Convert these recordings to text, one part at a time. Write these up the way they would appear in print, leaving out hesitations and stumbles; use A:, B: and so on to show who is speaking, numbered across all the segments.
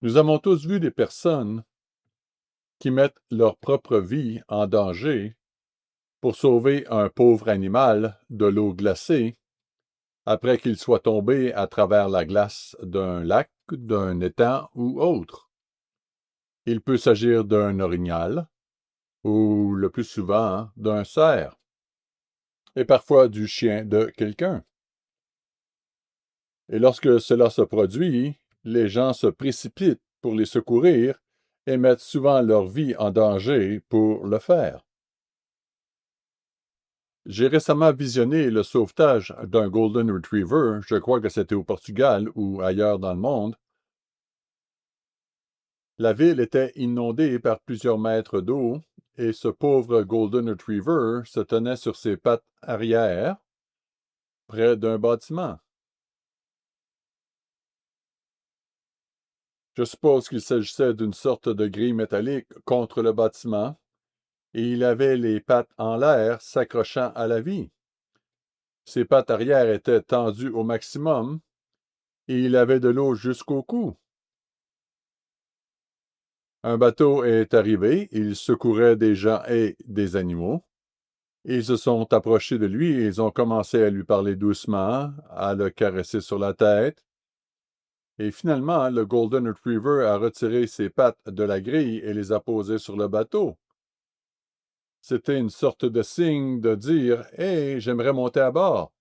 A: Nous avons tous vu des personnes qui mettent leur propre vie en danger pour sauver un pauvre animal de l'eau glacée après qu'il soit tombé à travers la glace d'un lac, d'un étang ou autre. Il peut s'agir d'un orignal ou, le plus souvent, d'un cerf et parfois du chien de quelqu'un. Et lorsque cela se produit, les gens se précipitent pour les secourir et mettent souvent leur vie en danger pour le faire. J'ai récemment visionné le sauvetage d'un Golden Retriever, je crois que c'était au Portugal ou ailleurs dans le monde. La ville était inondée par plusieurs mètres d'eau et ce pauvre Golden Retriever se tenait sur ses pattes arrière près d'un bâtiment. Je suppose qu'il s'agissait d'une sorte de grille métallique contre le bâtiment et il avait les pattes en l'air s'accrochant à la vie. Ses pattes arrière étaient tendues au maximum et il avait de l'eau jusqu'au cou. Un bateau est arrivé, il secourait des gens et des animaux. Ils se sont approchés de lui et ils ont commencé à lui parler doucement, à le caresser sur la tête. Et finalement, le Golden Retriever a retiré ses pattes de la grille et les a posées sur le bateau. C'était une sorte de signe de dire « Hey, j'aimerais monter à bord ».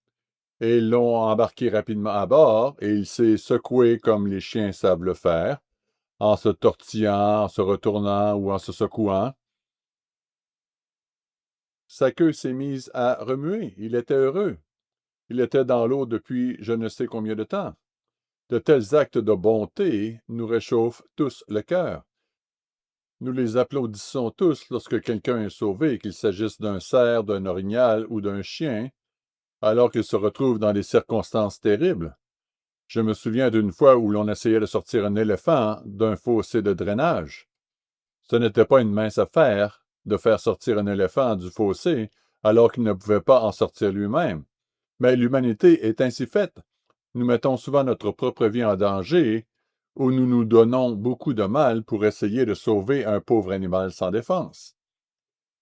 A: Et ils l'ont embarqué rapidement à bord et il s'est secoué comme les chiens savent le faire, en se tortillant, en se retournant ou en se secouant. Sa queue s'est mise à remuer. Il était heureux. Il était dans l'eau depuis je ne sais combien de temps. De tels actes de bonté nous réchauffent tous le cœur. Nous les applaudissons tous lorsque quelqu'un est sauvé, qu'il s'agisse d'un cerf, d'un orignal ou d'un chien, alors qu'il se retrouve dans des circonstances terribles. Je me souviens d'une fois où l'on essayait de sortir un éléphant d'un fossé de drainage. Ce n'était pas une mince affaire de faire sortir un éléphant du fossé alors qu'il ne pouvait pas en sortir lui-même. Mais l'humanité est ainsi faite. Nous mettons souvent notre propre vie en danger ou nous nous donnons beaucoup de mal pour essayer de sauver un pauvre animal sans défense.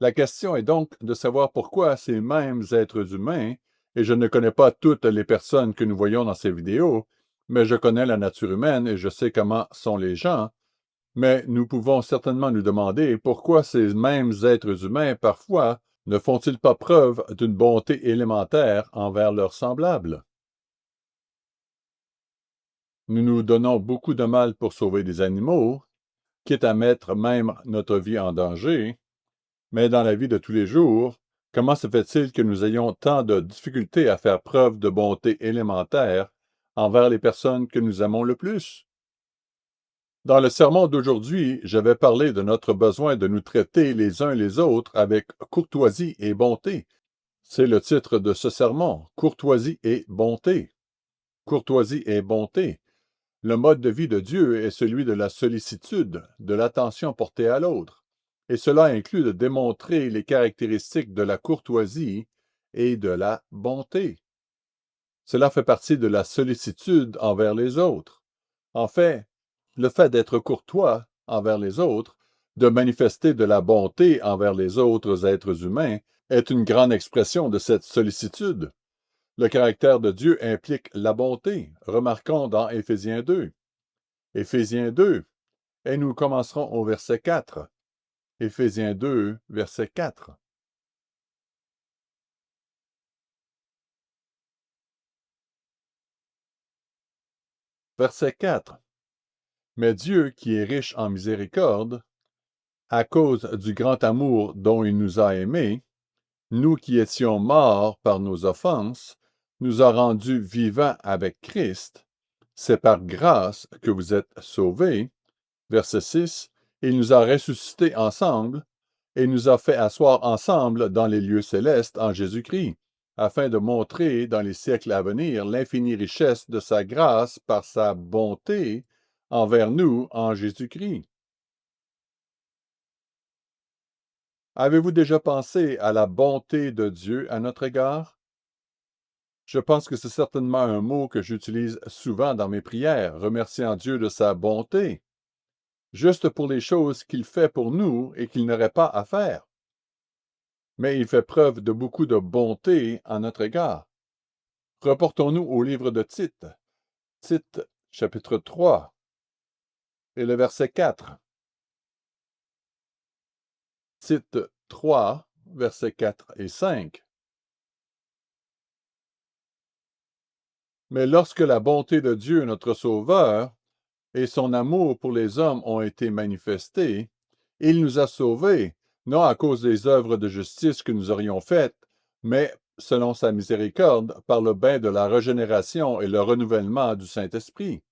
A: La question est donc de savoir pourquoi ces mêmes êtres humains, et je ne connais pas toutes les personnes que nous voyons dans ces vidéos, mais je connais la nature humaine et je sais comment sont les gens, mais nous pouvons certainement nous demander pourquoi ces mêmes êtres humains, parfois, ne font-ils pas preuve d'une bonté élémentaire envers leurs semblables? Nous nous donnons beaucoup de mal pour sauver des animaux, quitte à mettre même notre vie en danger, mais dans la vie de tous les jours, comment se fait-il que nous ayons tant de difficultés à faire preuve de bonté élémentaire envers les personnes que nous aimons le plus? Dans le sermon d'aujourd'hui, je vais parler de notre besoin de nous traiter les uns les autres avec courtoisie et bonté. C'est le titre de ce sermon, Courtoisie et bonté. Courtoisie et bonté. Le mode de vie de Dieu est celui de la sollicitude, de l'attention portée à l'autre, et cela inclut de démontrer les caractéristiques de la courtoisie et de la bonté. Cela fait partie de la sollicitude envers les autres. En fait, le fait d'être courtois envers les autres, de manifester de la bonté envers les autres êtres humains, est une grande expression de cette sollicitude. Le caractère de Dieu implique la bonté. Remarquons dans Éphésiens 2. Éphésiens 2, et nous commencerons au verset 4. Éphésiens 2, verset 4. Verset 4. Mais Dieu, qui est riche en miséricorde, à cause du grand amour dont il nous a aimés, nous qui étions morts par nos offenses, nous a rendus vivants avec Christ. C'est par grâce que vous êtes sauvés. Verset 6. Il nous a ressuscités ensemble et nous a fait asseoir ensemble dans les lieux célestes en Jésus-Christ, afin de montrer dans les siècles à venir l'infinie richesse de sa grâce par sa bonté envers nous en Jésus-Christ. Avez-vous déjà pensé à la bonté de Dieu à notre égard? Je pense que c'est certainement un mot que j'utilise souvent dans mes prières, remerciant Dieu de sa bonté. juste pour les choses qu'il fait pour nous et qu'il n'aurait pas à faire. Mais il fait preuve de beaucoup de bonté en notre égard. Reportons-nous au livre de Tite. Tite, chapitre 3, et le verset 4. Tite 3, versets 4 et 5. Mais lorsque la bonté de Dieu, notre Sauveur, et son amour pour les hommes ont été manifestés, il nous a sauvés, non à cause des œuvres de justice que nous aurions faites, mais selon sa miséricorde, par le bain de la régénération et le renouvellement du Saint-Esprit.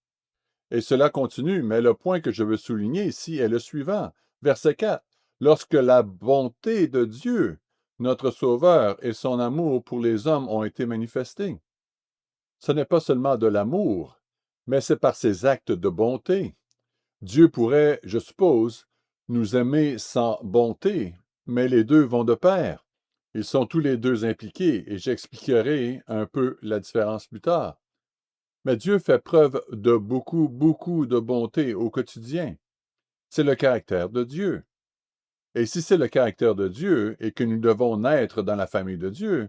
A: Et cela continue, mais le point que je veux souligner ici est le suivant, verset 4. Lorsque la bonté de Dieu, notre Sauveur, et son amour pour les hommes ont été manifestés. Ce n'est pas seulement de l'amour, mais c'est par ses actes de bonté. Dieu pourrait, je suppose, nous aimer sans bonté, mais les deux vont de pair. Ils sont tous les deux impliqués, et j'expliquerai un peu la différence plus tard. Mais Dieu fait preuve de beaucoup de bonté au quotidien. C'est le caractère de Dieu. Et si c'est le caractère de Dieu et que nous devons naître dans la famille de Dieu,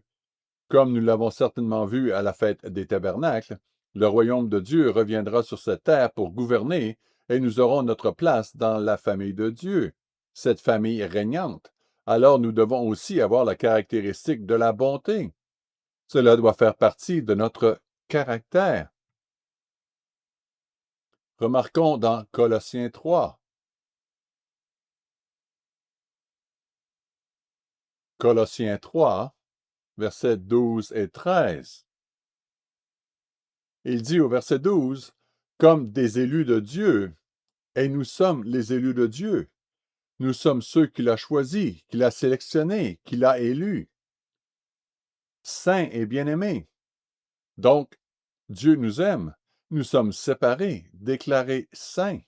A: comme nous l'avons certainement vu à la fête des tabernacles, le royaume de Dieu reviendra sur cette terre pour gouverner et nous aurons notre place dans la famille de Dieu, cette famille régnante. Alors nous devons aussi avoir la caractéristique de la bonté. Cela doit faire partie de notre caractère. Remarquons dans Colossiens 3. Colossiens 3, versets 12 et 13. Il dit au verset 12, comme des élus de Dieu, et nous sommes les élus de Dieu. Nous sommes ceux qu'il a choisis, qu'il a sélectionnés, qu'il a élus, saints et bien-aimés. Donc, Dieu nous aime. Nous sommes séparés, déclarés saints.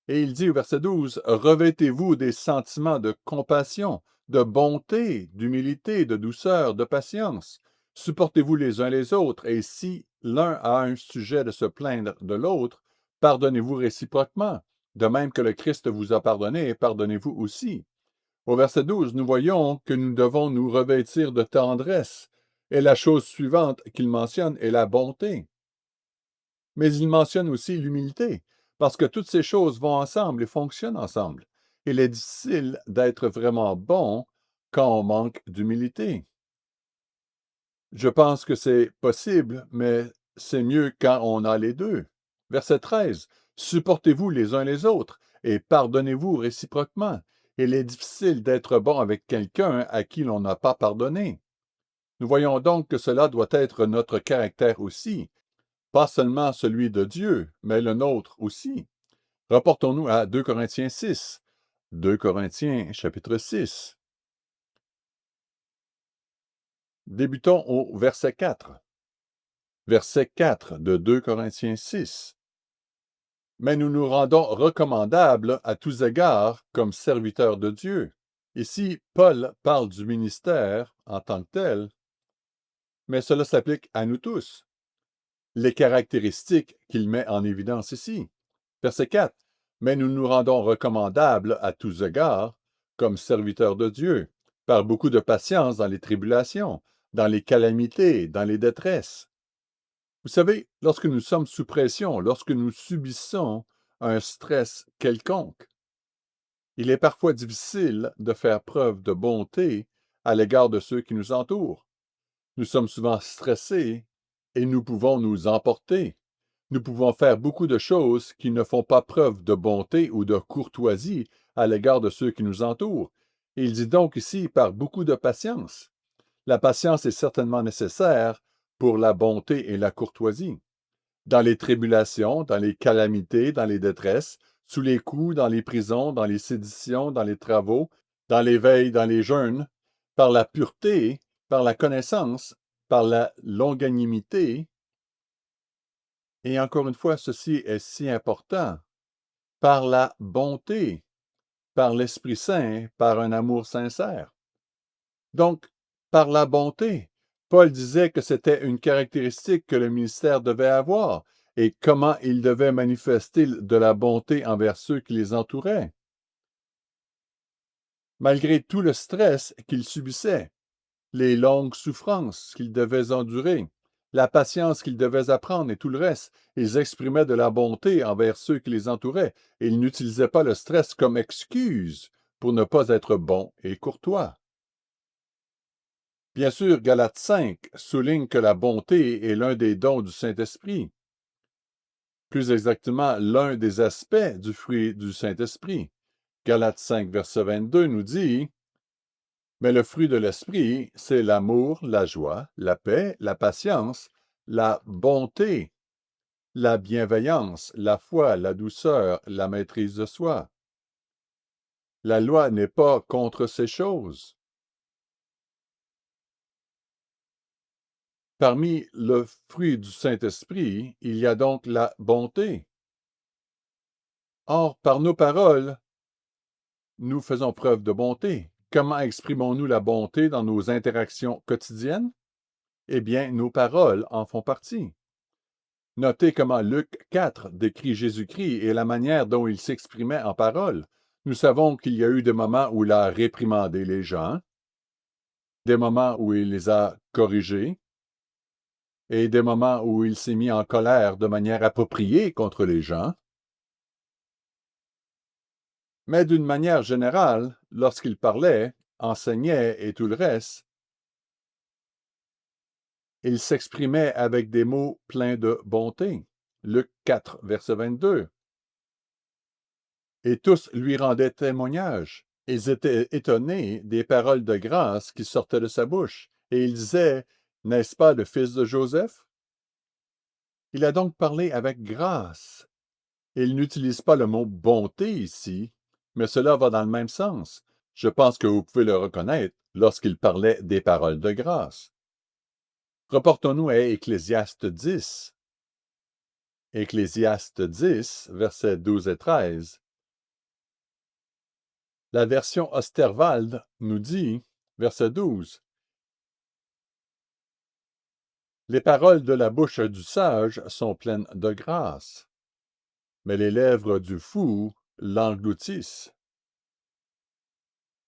A: Et il dit au verset 12, revêtez-vous des sentiments de compassion, de bonté, d'humilité, de douceur, de patience. Supportez-vous les uns les autres, et si l'un a un sujet de se plaindre de l'autre, pardonnez-vous réciproquement. De même que le Christ vous a pardonné, pardonnez-vous aussi. Au verset 12, nous voyons que nous devons nous revêtir de tendresse. Et la chose suivante qu'il mentionne est la bonté. Mais il mentionne aussi l'humilité, parce que toutes ces choses vont ensemble et fonctionnent ensemble. Il est difficile d'être vraiment bon quand on manque d'humilité. Je pense que c'est possible, mais c'est mieux quand on a les deux. Verset 13. Supportez-vous les uns les autres et pardonnez-vous réciproquement. Il est difficile d'être bon avec quelqu'un à qui l'on n'a pas pardonné. Nous voyons donc que cela doit être notre caractère aussi, pas seulement celui de Dieu, mais le nôtre aussi. Reportons-nous à 2 Corinthiens 6. 2 Corinthiens chapitre 6. Débutons au verset 4. Verset 4 de 2 Corinthiens 6. Mais nous nous rendons recommandables à tous égards comme serviteurs de Dieu. Ici, Paul parle du ministère en tant que tel, mais cela s'applique à nous tous. Les caractéristiques qu'il met en évidence ici. Verset 4. Mais nous nous rendons recommandables à tous égards comme serviteurs de Dieu, par beaucoup de patience dans les tribulations, dans les calamités, dans les détresses. Vous savez, lorsque nous sommes sous pression, lorsque nous subissons un stress quelconque, il est parfois difficile de faire preuve de bonté à l'égard de ceux qui nous entourent. Nous sommes souvent stressés et nous pouvons nous emporter. Nous pouvons faire beaucoup de choses qui ne font pas preuve de bonté ou de courtoisie à l'égard de ceux qui nous entourent. Il dit donc ici par beaucoup de patience. La patience est certainement nécessaire pour la bonté et la courtoisie. Dans les tribulations, dans les calamités, dans les détresses, sous les coups, dans les prisons, dans les séditions, dans les travaux, dans les veilles, dans les jeûnes, par la pureté, par la connaissance, par la longanimité. Et encore une fois, ceci est si important, par la bonté, par l'Esprit Saint, par un amour sincère. Donc, par la bonté, Paul disait que c'était une caractéristique que le ministère devait avoir, et comment ils devaient manifester de la bonté envers ceux qui les entouraient. Malgré tout le stress qu'ils subissaient, les longues souffrances qu'ils devaient endurer, la patience qu'ils devaient apprendre et tout le reste, ils exprimaient de la bonté envers ceux qui les entouraient et ils n'utilisaient pas le stress comme excuse pour ne pas être bons et courtois. Bien sûr, Galates 5 souligne que la bonté est l'un des dons du Saint-Esprit, plus exactement l'un des aspects du fruit du Saint-Esprit. Galates 5, verset 22 nous dit: mais le fruit de l'esprit, c'est l'amour, la joie, la paix, la patience, la bonté, la bienveillance, la foi, la douceur, la maîtrise de soi. La loi n'est pas contre ces choses. Parmi le fruit du Saint-Esprit, il y a donc la bonté. Or, par nos paroles, nous faisons preuve de bonté. Comment exprimons-nous la bonté dans nos interactions quotidiennes? Eh bien, nos paroles en font partie. Notez comment Luc 4 décrit Jésus-Christ et la manière dont il s'exprimait en paroles. Nous savons qu'il y a eu des moments où il a réprimandé les gens, des moments où il les a corrigés, et des moments où il s'est mis en colère de manière appropriée contre les gens. Mais d'une manière générale, lorsqu'il parlait, enseignait et tout le reste, il s'exprimait avec des mots pleins de bonté. Luc 4, verset 22. Et tous lui rendaient témoignage. Ils étaient étonnés des paroles de grâce qui sortaient de sa bouche. Et ils disaient: n'est-ce pas le fils de Joseph? Il a donc parlé avec grâce. Il n'utilise pas le mot bonté ici, mais cela va dans le même sens. Je pense que vous pouvez le reconnaître lorsqu'il parlait des paroles de grâce. Reportons-nous à Ecclésiaste 10. Ecclésiaste 10, versets 12 et 13. La version Osterwald nous dit, verset 12, « Les paroles de la bouche du sage sont pleines de grâce, mais les lèvres du fou l'engloutissent. »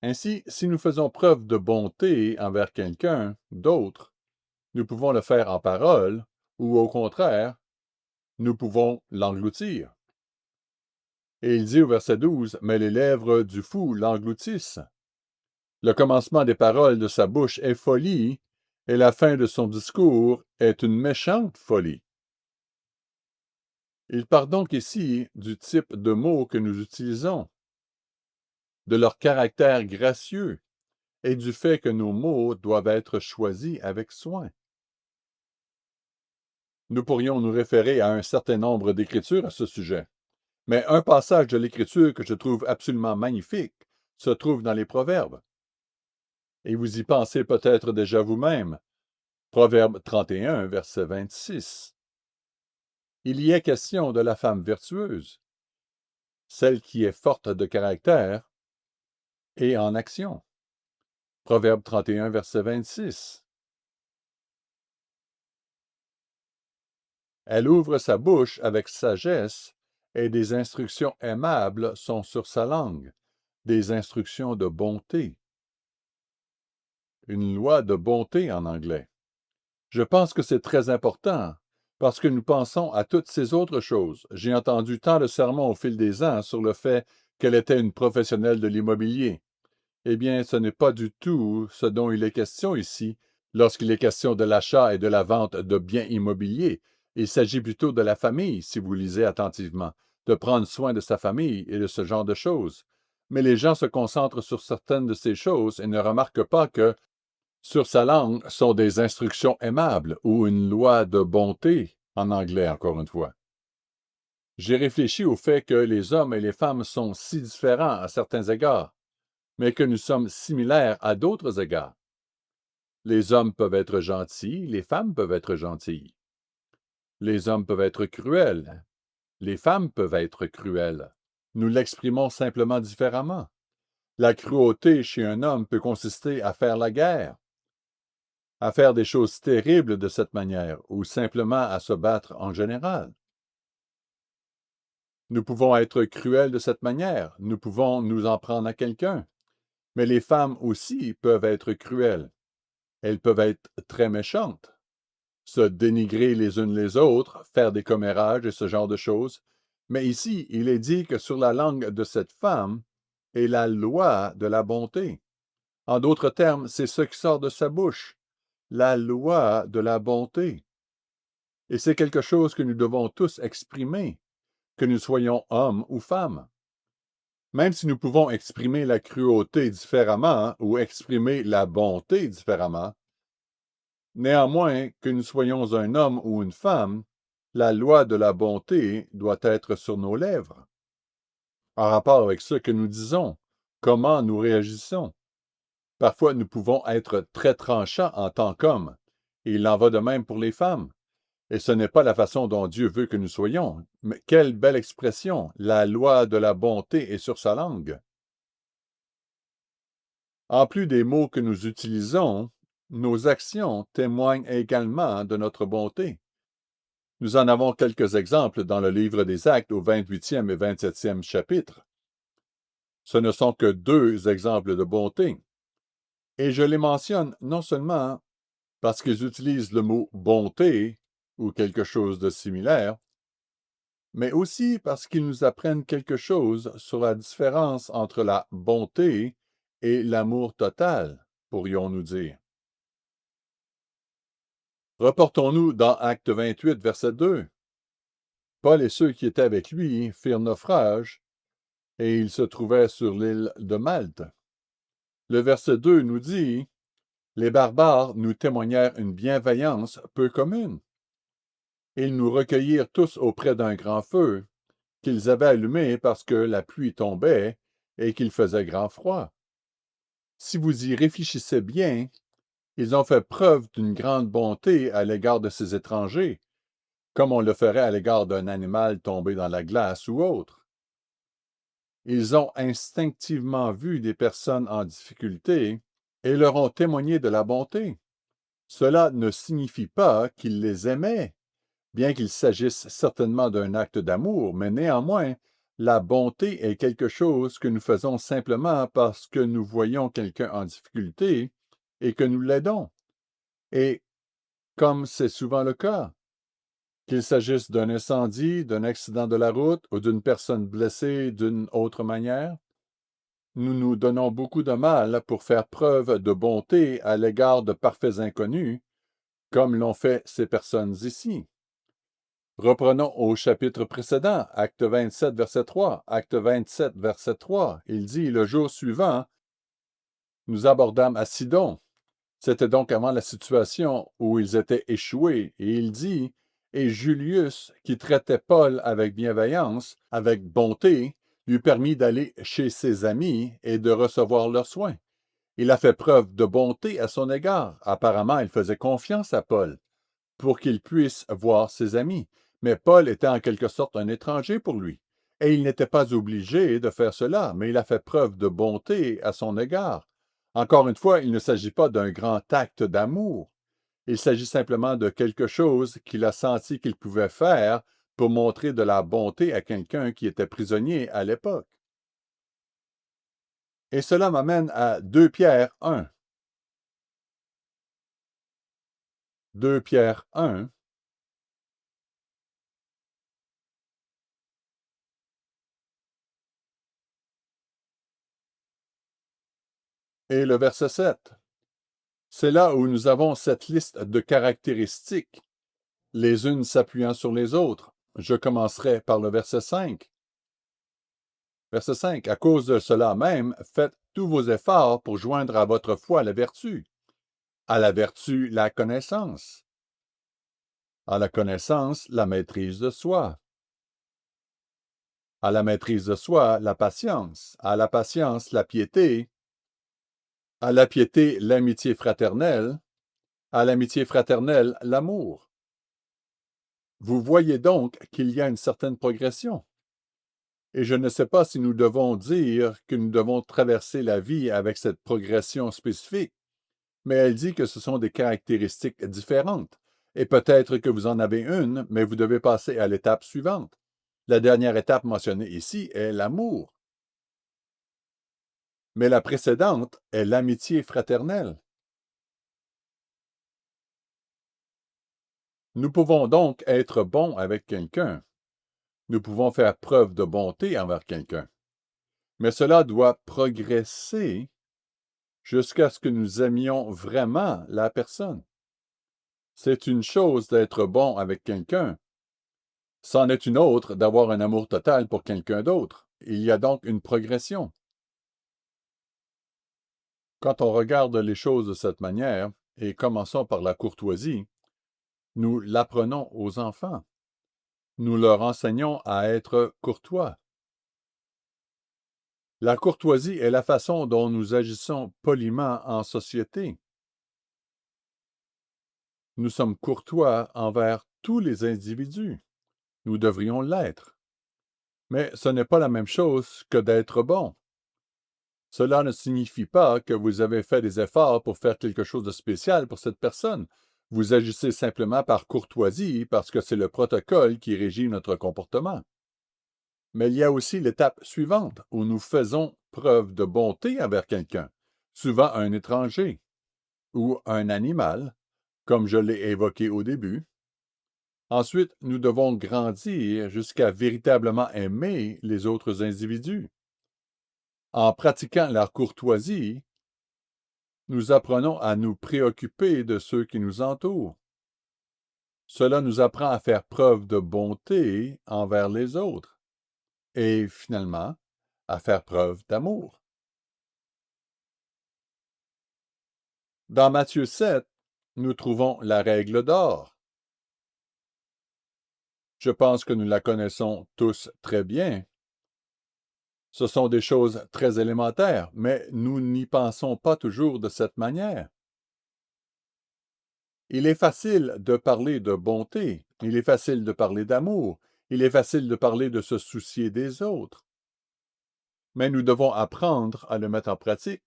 A: Ainsi, si nous faisons preuve de bonté envers quelqu'un d'autre, nous pouvons le faire en parole, ou au contraire, nous pouvons l'engloutir. Et il dit au verset 12, « Mais les lèvres du fou l'engloutissent. » Le commencement des paroles de sa bouche est folie, et la fin de son discours est une méchante folie. Il parle donc ici du type de mots que nous utilisons, de leur caractère gracieux et du fait que nos mots doivent être choisis avec soin. Nous pourrions nous référer à un certain nombre d'écritures à ce sujet, mais un passage de l'Écriture que je trouve absolument magnifique se trouve dans les Proverbes. Et vous y pensez peut-être déjà vous-même. Proverbe 31, verset 26. Il y est question de la femme vertueuse, celle qui est forte de caractère et en action. Proverbe 31, verset 26. Elle ouvre sa bouche avec sagesse, et des instructions aimables sont sur sa langue, des instructions de bonté. Une loi de bonté en anglais. Je pense que c'est très important, parce que nous pensons à toutes ces autres choses. J'ai entendu tant de sermons au fil des ans sur le fait qu'elle était une professionnelle de l'immobilier. Eh bien, ce n'est pas du tout ce dont il est question ici, lorsqu'il est question de l'achat et de la vente de biens immobiliers. Il s'agit plutôt de la famille, si vous lisez attentivement, de prendre soin de sa famille et de ce genre de choses. Mais les gens se concentrent sur certaines de ces choses et ne remarquent pas que sur sa langue sont des instructions aimables ou une loi de bonté, en anglais encore une fois. J'ai réfléchi au fait que les hommes et les femmes sont si différents à certains égards, mais que nous sommes similaires à d'autres égards. Les hommes peuvent être gentils, les femmes peuvent être gentilles. Les hommes peuvent être cruels, les femmes peuvent être cruelles. Nous l'exprimons simplement différemment. La cruauté chez un homme peut consister à faire la guerre, à faire des choses terribles de cette manière, ou simplement à se battre en général. Nous pouvons être cruels de cette manière, nous pouvons nous en prendre à quelqu'un, mais les femmes aussi peuvent être cruelles. Elles peuvent être très méchantes, se dénigrer les unes les autres, faire des commérages et ce genre de choses. Mais ici, il est dit que sur la langue de cette femme est la loi de la bonté. En d'autres termes, c'est ce qui sort de sa bouche, la loi de la bonté. Et c'est quelque chose que nous devons tous exprimer, que nous soyons hommes ou femmes. Même si nous pouvons exprimer la cruauté différemment ou exprimer la bonté différemment, néanmoins, que nous soyons un homme ou une femme, la loi de la bonté doit être sur nos lèvres, en rapport avec ce que nous disons, comment nous réagissons. Parfois, nous pouvons être très tranchants en tant qu'hommes, et il en va de même pour les femmes. Et ce n'est pas la façon dont Dieu veut que nous soyons. Mais quelle belle expression! La loi de la bonté est sur sa langue. En plus des mots que nous utilisons, nos actions témoignent également de notre bonté. Nous en avons quelques exemples dans le livre des Actes au 28e et 27e chapitre. Ce ne sont que deux exemples de bonté. Et je les mentionne non seulement parce qu'ils utilisent le mot bonté ou quelque chose de similaire, mais aussi parce qu'ils nous apprennent quelque chose sur la différence entre la bonté et l'amour total, pourrions-nous dire. Reportons-nous dans Acte 28, verset 2. Paul et ceux qui étaient avec lui firent naufrage, et ils se trouvaient sur l'île de Malte. Le verset 2 nous dit, « Les barbares nous témoignèrent une bienveillance peu commune. Ils nous recueillirent tous auprès d'un grand feu, qu'ils avaient allumé parce que la pluie tombait et qu'il faisait grand froid. Si vous y réfléchissez bien, ils ont fait preuve d'une grande bonté à l'égard de ces étrangers, comme on le ferait à l'égard d'un animal tombé dans la glace ou autre. Ils ont instinctivement vu des personnes en difficulté et leur ont témoigné de la bonté. Cela ne signifie pas qu'ils les aimaient, bien qu'il s'agisse certainement d'un acte d'amour, mais néanmoins, la bonté est quelque chose que nous faisons simplement parce que nous voyons quelqu'un en difficulté et que nous l'aidons. Et comme c'est souvent le cas, qu'il s'agisse d'un incendie, d'un accident de la route ou d'une personne blessée d'une autre manière, nous nous donnons beaucoup de mal pour faire preuve de bonté à l'égard de parfaits inconnus, comme l'ont fait ces personnes ici. Reprenons au chapitre précédent, Acte 27, verset 3. Acte 27, verset 3, il dit, « Le jour suivant, nous abordâmes à Sidon. » C'était donc avant la situation où ils étaient échoués. Et il dit, « Et Julius, qui traitait Paul avec bienveillance, avec bonté, lui permit d'aller chez ses amis et de recevoir leurs soins. Il a fait preuve de bonté à son égard. Apparemment, il faisait confiance à Paul pour qu'il puisse voir ses amis. Mais Paul était en quelque sorte un étranger pour lui. Et il n'était pas obligé de faire cela, mais il a fait preuve de bonté à son égard. Encore une fois, il ne s'agit pas d'un grand acte d'amour. Il s'agit simplement de quelque chose qu'il a senti qu'il pouvait faire pour montrer de la bonté à quelqu'un qui était prisonnier à l'époque. Et cela m'amène à 2 Pierre 1. 2 Pierre 1. Et le verset 7. C'est là où nous avons cette liste de caractéristiques, les unes s'appuyant sur les autres. Je commencerai par le verset 5. Verset 5. À cause de cela même, faites tous vos efforts pour joindre à votre foi la vertu. À la vertu, la connaissance. À la connaissance, la maîtrise de soi. À la maîtrise de soi, la patience. À la patience, la piété. À la piété, l'amitié fraternelle. À l'amitié fraternelle, l'amour. Vous voyez donc qu'il y a une certaine progression. Et je ne sais pas si nous devons dire que nous devons traverser la vie avec cette progression spécifique, mais elle dit que ce sont des caractéristiques différentes. Et peut-être que vous en avez une, mais vous devez passer à l'étape suivante. La dernière étape mentionnée ici est l'amour. Mais la précédente est l'amitié fraternelle. Nous pouvons donc être bons avec quelqu'un. Nous pouvons faire preuve de bonté envers quelqu'un. Mais cela doit progresser jusqu'à ce que nous aimions vraiment la personne. C'est une chose d'être bon avec quelqu'un. C'en est une autre d'avoir un amour total pour quelqu'un d'autre. Il y a donc une progression. Quand on regarde les choses de cette manière, et commençons par la courtoisie, nous l'apprenons aux enfants. Nous leur enseignons à être courtois. La courtoisie est la façon dont nous agissons poliment en société. Nous sommes courtois envers tous les individus. Nous devrions l'être. Mais ce n'est pas la même chose que d'être bon. Cela ne signifie pas que vous avez fait des efforts pour faire quelque chose de spécial pour cette personne. Vous agissez simplement par courtoisie parce que c'est le protocole qui régit notre comportement. Mais il y a aussi l'étape suivante où nous faisons preuve de bonté envers quelqu'un, souvent un étranger ou un animal, comme je l'ai évoqué au début. Ensuite, nous devons grandir jusqu'à véritablement aimer les autres individus. En pratiquant la courtoisie, nous apprenons à nous préoccuper de ceux qui nous entourent. Cela nous apprend à faire preuve de bonté envers les autres et, finalement, à faire preuve d'amour. Dans Matthieu 7, nous trouvons la règle d'or. Je pense que nous la connaissons tous très bien. Ce sont des choses très élémentaires, mais nous n'y pensons pas toujours de cette manière. Il est facile de parler de bonté, il est facile de parler d'amour, il est facile de parler de se soucier des autres. Mais nous devons apprendre à le mettre en pratique,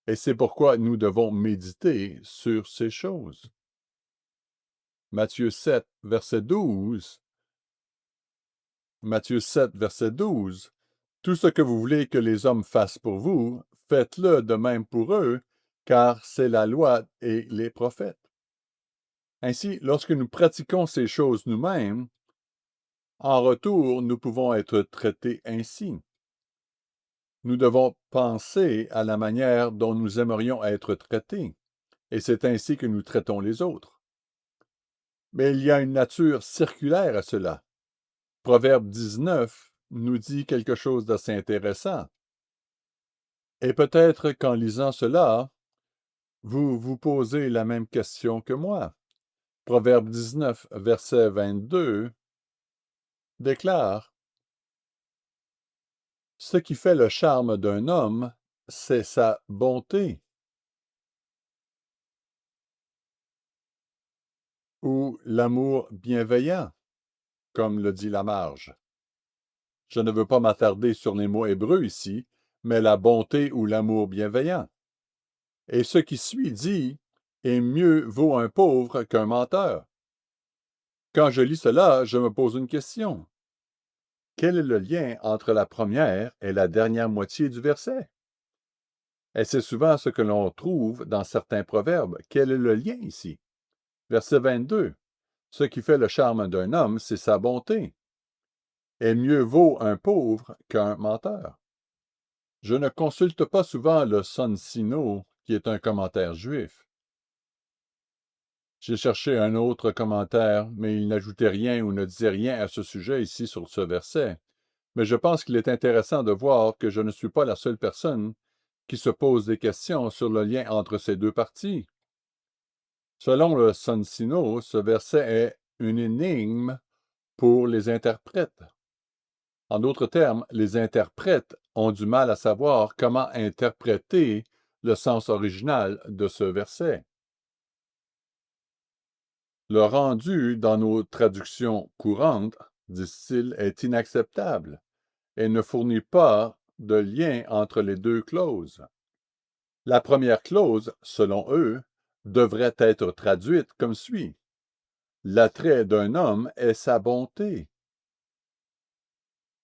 A: et c'est pourquoi nous devons méditer sur ces choses. Matthieu 7, verset 12. Matthieu 7, verset 12. Tout ce que vous voulez que les hommes fassent pour vous, faites-le de même pour eux, car c'est la loi et les prophètes. Ainsi, lorsque nous pratiquons ces choses nous-mêmes, en retour, nous pouvons être traités ainsi. Nous devons penser à la manière dont nous aimerions être traités, et c'est ainsi que nous traitons les autres. Mais il y a une nature circulaire à cela. Proverbe 19 nous dit quelque chose d'assez intéressant. Et peut-être qu'en lisant cela, vous vous posez la même question que moi. Proverbe 19, verset 22, déclare: « Ce qui fait le charme d'un homme, c'est sa bonté. » Ou l'amour bienveillant, comme le dit Lamarge. Je ne veux pas m'attarder sur les mots hébreux ici, mais la bonté ou l'amour bienveillant. Et ce qui suit dit: « Et mieux vaut un pauvre qu'un menteur. » Quand je lis cela, je me pose une question. Quel est le lien entre la première et la dernière moitié du verset? Et c'est souvent ce que l'on trouve dans certains proverbes. Quel est le lien ici? Verset 22. Ce qui fait le charme d'un homme, c'est sa bonté. Et mieux vaut un pauvre qu'un menteur. Je ne consulte pas souvent le Sonsino, qui est un commentaire juif. J'ai cherché un autre commentaire, mais il n'ajoutait rien ou ne disait rien à ce sujet ici sur ce verset. Mais je pense qu'il est intéressant de voir que je ne suis pas la seule personne qui se pose des questions sur le lien entre ces deux parties. Selon le Sonsino, ce verset est une énigme pour les interprètes. En d'autres termes, les interprètes ont du mal à savoir comment interpréter le sens original de ce verset. Le rendu dans nos traductions courantes, disent-ils, est inacceptable et ne fournit pas de lien entre les deux clauses. La première clause, selon eux, devrait être traduite comme suit: « L'attrait d'un homme est sa bonté. »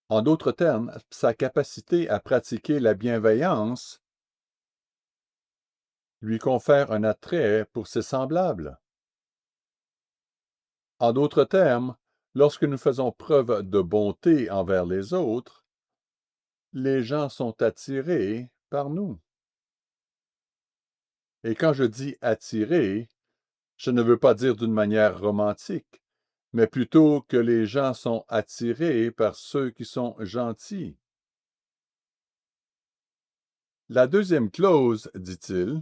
A: En d'autres termes, sa capacité à pratiquer la bienveillance lui confère un attrait pour ses semblables. En d'autres termes, lorsque nous faisons preuve de bonté envers les autres, les gens sont attirés par nous. Et quand je dis attirés, je ne veux pas dire d'une manière romantique, mais plutôt que les gens sont attirés par ceux qui sont gentils. La deuxième clause, dit-il,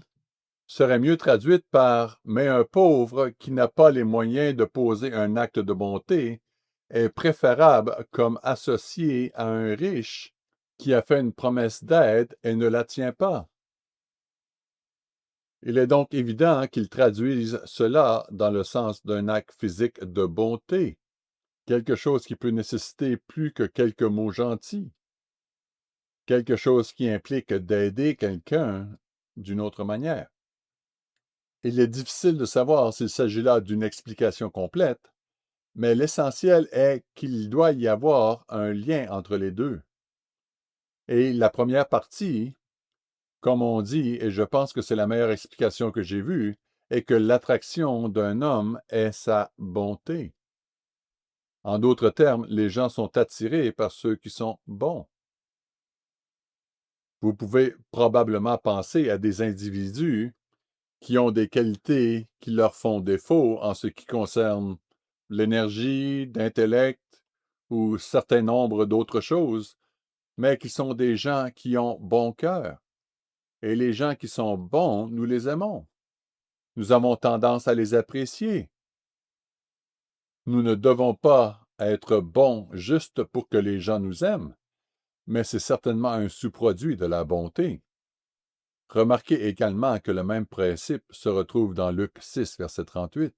A: serait mieux traduite par Mais un pauvre qui n'a pas les moyens de poser un acte de bonté est préférable comme associé à un riche qui a fait une promesse d'aide et ne la tient pas. Il est donc évident qu'ils traduisent cela dans le sens d'un acte physique de bonté, quelque chose qui peut nécessiter plus que quelques mots gentils, quelque chose qui implique d'aider quelqu'un d'une autre manière. Il est difficile de savoir s'il s'agit là d'une explication complète, mais l'essentiel est qu'il doit y avoir un lien entre les deux. Et la première partie, comme on dit, et je pense que c'est la meilleure explication que j'ai vue, est que l'attraction d'un homme est sa bonté. En d'autres termes, les gens sont attirés par ceux qui sont bons. Vous pouvez probablement penser à des individus qui ont des qualités qui leur font défaut en ce qui concerne l'énergie, l'intellect ou certain nombre d'autres choses, mais qui sont des gens qui ont bon cœur. Et les gens qui sont bons, nous les aimons. Nous avons tendance à les apprécier. Nous ne devons pas être bons juste pour que les gens nous aiment, mais c'est certainement un sous-produit de la bonté. Remarquez également que le même principe se retrouve dans Luc 6, verset 38.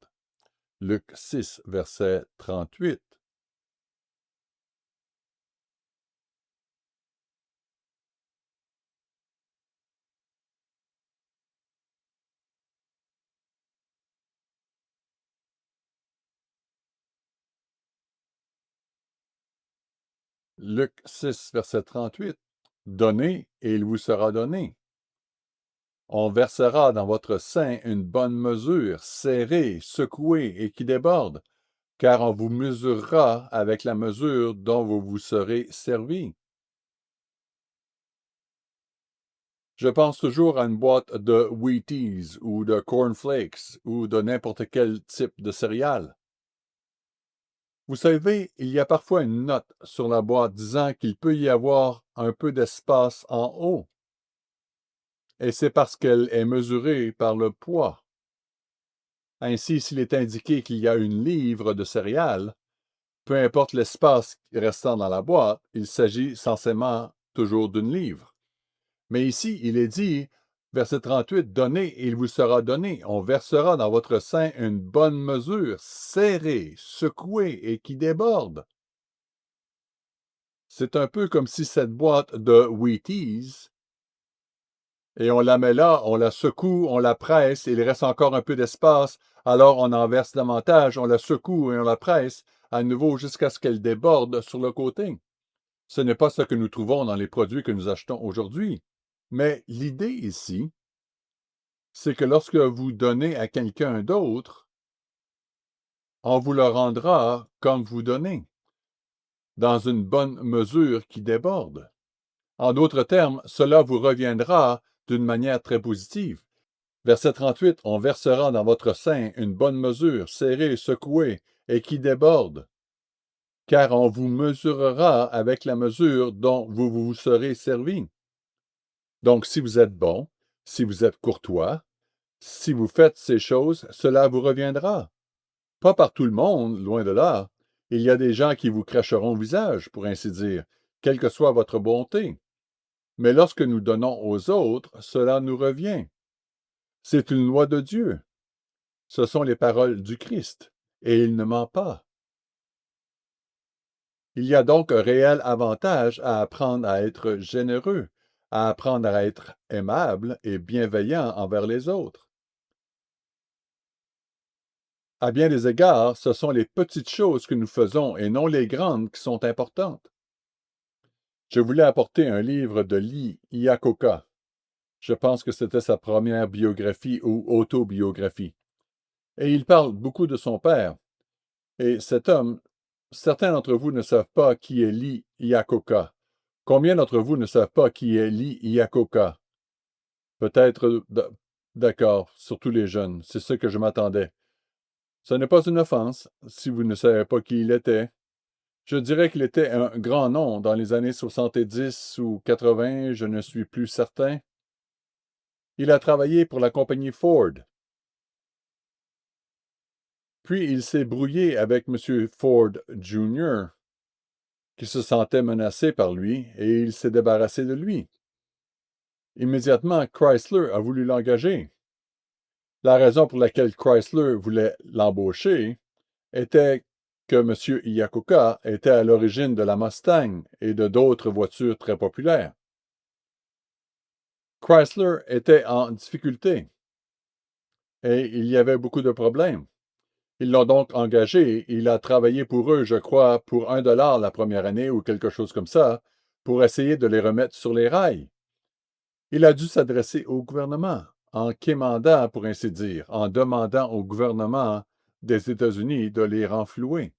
A: Luc 6, verset 38. Luc 6, verset 38. Donnez et il vous sera donné. On versera dans votre sein une bonne mesure, serrée, secouée et qui déborde, car on vous mesurera avec la mesure dont vous vous serez servi. Je pense toujours à une boîte de Wheaties ou de Cornflakes ou de n'importe quel type de céréales. Vous savez, il y a parfois une note sur la boîte disant qu'il peut y avoir un peu d'espace en haut, et c'est parce qu'elle est mesurée par le poids. Ainsi, s'il est indiqué qu'il y a une livre de céréales, peu importe l'espace restant dans la boîte, il s'agit censément toujours d'une livre. Mais ici, il est dit, verset 38, donnez et il vous sera donné. On versera dans votre sein une bonne mesure, serrée, secouée et qui déborde. C'est un peu comme si cette boîte de Wheaties, et on la met là, on la secoue, on la presse, et il reste encore un peu d'espace, alors on en verse davantage, on la secoue et on la presse à nouveau jusqu'à ce qu'elle déborde sur le côté. Ce n'est pas ce que nous trouvons dans les produits que nous achetons aujourd'hui. Mais l'idée ici, c'est que lorsque vous donnez à quelqu'un d'autre, on vous le rendra comme vous donnez, dans une bonne mesure qui déborde. En d'autres termes, cela vous reviendra d'une manière très positive. Verset 38, on versera dans votre sein une bonne mesure, serrée, secouée, et qui déborde, car on vous mesurera avec la mesure dont vous vous serez servi. Donc, si vous êtes bon, si vous êtes courtois, si vous faites ces choses, cela vous reviendra. Pas par tout le monde, loin de là. Il y a des gens qui vous cracheront au visage, pour ainsi dire, quelle que soit votre bonté. Mais lorsque nous donnons aux autres, cela nous revient. C'est une loi de Dieu. Ce sont les paroles du Christ, et il ne ment pas. Il y a donc un réel avantage à apprendre à être généreux, à apprendre à être aimable et bienveillant envers les autres. À bien des égards, ce sont les petites choses que nous faisons et non les grandes qui sont importantes. Je voulais apporter un livre de Lee Iacocca. Je pense que c'était sa première biographie ou autobiographie. Et il parle beaucoup de son père. Et cet homme, certains d'entre vous ne savent pas qui est Lee Iacocca. Combien d'entre vous ne savent pas qui est Lee Iacocca? Peut-être d'accord, surtout les jeunes. C'est ce que je m'attendais. Ce n'est pas une offense si vous ne savez pas qui il était. Je dirais qu'il était un grand nom dans les années 70 ou 80, je ne suis plus certain. Il a travaillé pour la compagnie Ford. Puis il s'est brouillé avec M. Ford Jr., qui se sentait menacé par lui, et il s'est débarrassé de lui. Immédiatement, Chrysler a voulu l'engager. La raison pour laquelle Chrysler voulait l'embaucher était que M. Iacocca était à l'origine de la Mustang et de d'autres voitures très populaires. Chrysler était en difficulté et il y avait beaucoup de problèmes. Ils l'ont donc engagé. Il a travaillé pour eux, je crois, pour $1 la première année ou quelque chose comme ça, pour essayer de les remettre sur les rails. Il a dû s'adresser au gouvernement, en quémandant, pour ainsi dire, en demandant au gouvernement des États-Unis de les renflouer.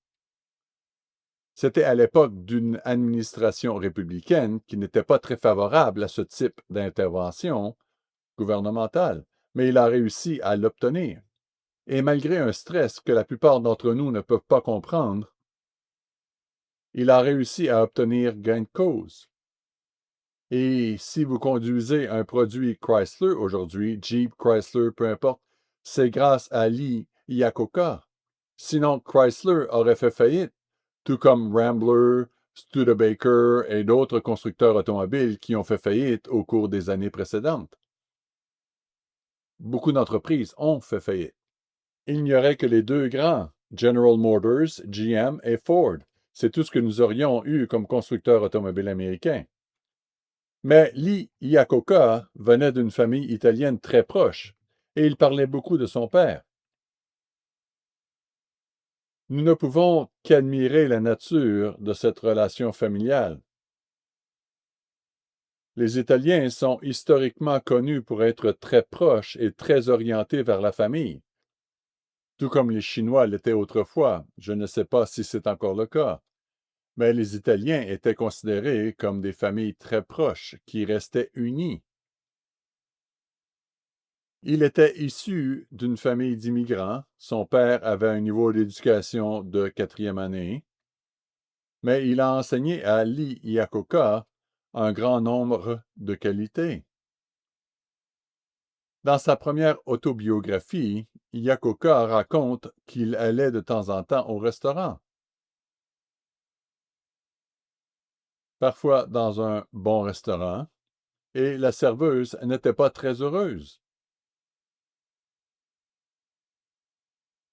A: C'était à l'époque d'une administration républicaine qui n'était pas très favorable à ce type d'intervention gouvernementale, mais il a réussi à l'obtenir. Et malgré un stress que la plupart d'entre nous ne peuvent pas comprendre, il a réussi à obtenir gain de cause. Et si vous conduisez un produit Chrysler aujourd'hui, Jeep, Chrysler, peu importe, c'est grâce à Lee Iacocca. Sinon, Chrysler aurait fait faillite, tout comme Rambler, Studebaker et d'autres constructeurs automobiles qui ont fait faillite au cours des années précédentes. Beaucoup d'entreprises ont fait faillite. Il n'y aurait que les deux grands, General Motors, GM et Ford. C'est tout ce que nous aurions eu comme constructeurs automobiles américains. Mais Lee Iacocca venait d'une famille italienne très proche, et il parlait beaucoup de son père. Nous ne pouvons qu'admirer la nature de cette relation familiale. Les Italiens sont historiquement connus pour être très proches et très orientés vers la famille, tout comme les Chinois l'étaient autrefois. Je ne sais pas si c'est encore le cas. Mais les Italiens étaient considérés comme des familles très proches qui restaient unies. Il était issu d'une famille d'immigrants. Son père avait un niveau d'éducation de 4e année, mais il a enseigné à Lee Iacocca un grand nombre de qualités. Dans sa première autobiographie, Iacocca raconte qu'il allait de temps en temps au restaurant, parfois dans un bon restaurant, et la serveuse n'était pas très heureuse.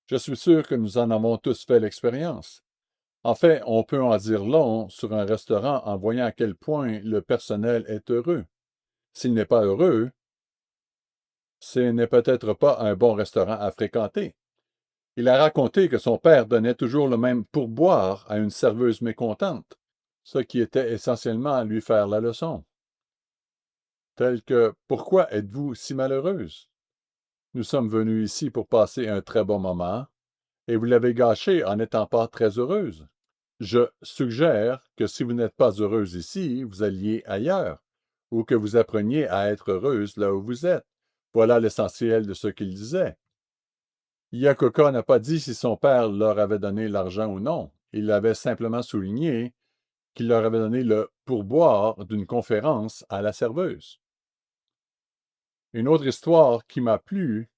A: Je suis sûr que nous en avons tous fait l'expérience. En fait, on peut en dire long sur un restaurant en voyant à quel point le personnel est heureux. S'il n'est pas heureux, ce n'est peut-être pas un bon restaurant à fréquenter. Il a raconté que son père donnait toujours le même pourboire à une serveuse mécontente, ce qui était essentiellement lui faire la leçon. Tel que pourquoi êtes-vous si malheureuse? Nous sommes venus ici pour passer un très bon moment, et vous l'avez gâché en n'étant pas très heureuse. Je suggère que si vous n'êtes pas heureuse ici, vous alliez ailleurs, ou que vous appreniez à être heureuse là où vous êtes. Voilà l'essentiel de ce qu'il disait. Iacocca n'a pas dit si son père leur avait donné l'argent ou non. Il avait simplement souligné qu'il leur avait donné le pourboire d'une conférence à la serveuse. Une autre histoire qui m'a plu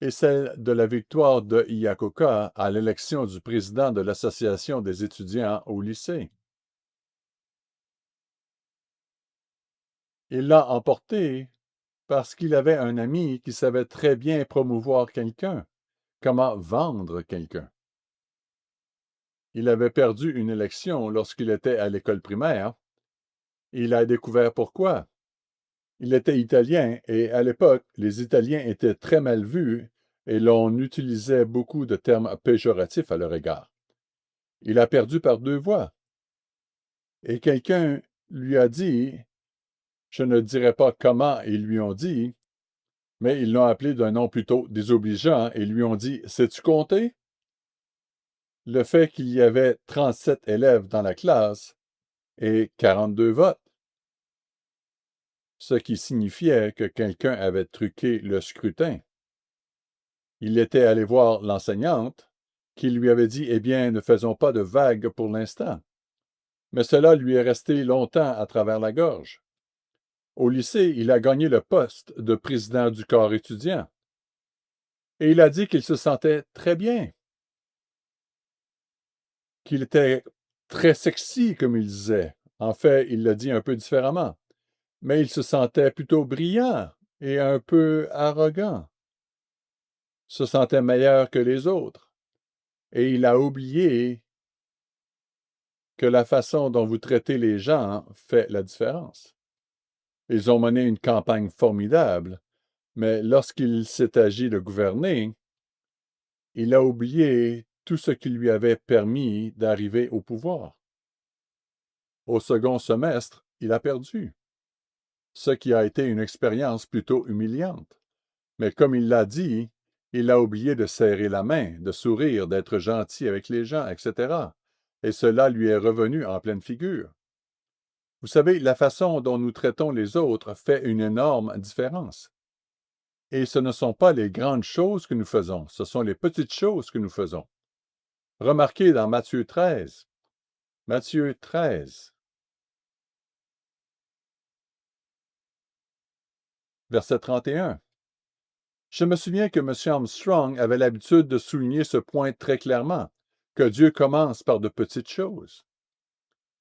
A: est celle de la victoire de Iacocca à l'élection du président de l'Association des étudiants au lycée. Il l'a emporté parce qu'il avait un ami qui savait très bien promouvoir quelqu'un, comment vendre quelqu'un. Il avait perdu une élection lorsqu'il était à l'école primaire, et il a découvert pourquoi. Il était italien et à l'époque, les Italiens étaient très mal vus et l'on utilisait beaucoup de termes péjoratifs à leur égard. Il a perdu par 2 voix. Et quelqu'un lui a dit, je ne dirai pas comment ils lui ont dit, mais ils l'ont appelé d'un nom plutôt désobligeant et lui ont dit, sais-tu compter? Le fait qu'il y avait 37 élèves dans la classe et 42 votes, ce qui signifiait que quelqu'un avait truqué le scrutin. Il était allé voir l'enseignante, qui lui avait dit, eh bien, ne faisons pas de vagues pour l'instant. Mais cela lui est resté longtemps à travers la gorge. Au lycée, il a gagné le poste de président du corps étudiant. Et il a dit qu'il se sentait très bien, qu'il était très sexy, comme il disait. En fait, il l'a dit un peu différemment. Mais il se sentait plutôt brillant et un peu arrogant. Se sentait meilleur que les autres. Et il a oublié que la façon dont vous traitez les gens fait la différence. Ils ont mené une campagne formidable, mais lorsqu'il s'est agi de gouverner, il a oublié tout ce qui lui avait permis d'arriver au pouvoir. Au second semestre, il a perdu, ce qui a été une expérience plutôt humiliante. Mais comme il l'a dit, il a oublié de serrer la main, de sourire, d'être gentil avec les gens, etc. Et cela lui est revenu en pleine figure. Vous savez, la façon dont nous traitons les autres fait une énorme différence. Et ce ne sont pas les grandes choses que nous faisons, ce sont les petites choses que nous faisons. Remarquez dans Matthieu 13. Matthieu 13, verset 31. Je me souviens que M. Armstrong avait l'habitude de souligner ce point très clairement, que Dieu commence par de petites choses.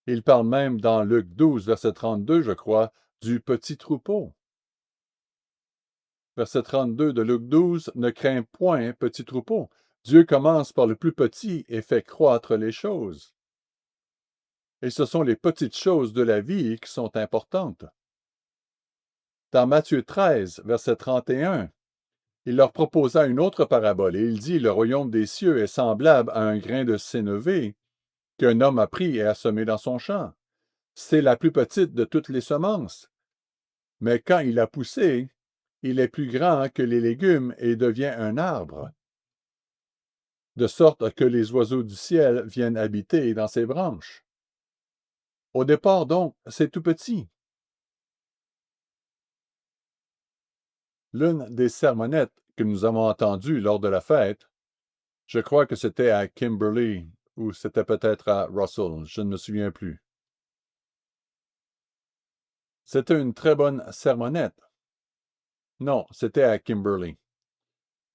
A: Il parle même dans Luc 12, verset 32, je crois, du petit troupeau. Verset 32 de Luc 12, ne crains point, petit troupeau. Dieu commence par le plus petit et fait croître les choses. Et ce sont les petites choses de la vie qui sont importantes. Dans Matthieu 13, verset 31, il leur proposa une autre parabole et il dit, le royaume des cieux est semblable à un grain de sénévé qu'un homme a pris et a semé dans son champ. C'est la plus petite de toutes les semences. Mais quand il a poussé, il est plus grand que les légumes et devient un arbre, de sorte que les oiseaux du ciel viennent habiter dans ses branches. Au départ, donc, c'est tout petit. L'une des sermonnettes que nous avons entendues lors de la fête, je crois que c'était à Kimberley ou c'était peut-être à Russell, je ne me souviens plus. C'était une très bonne sermonnette. Non, c'était à Kimberley.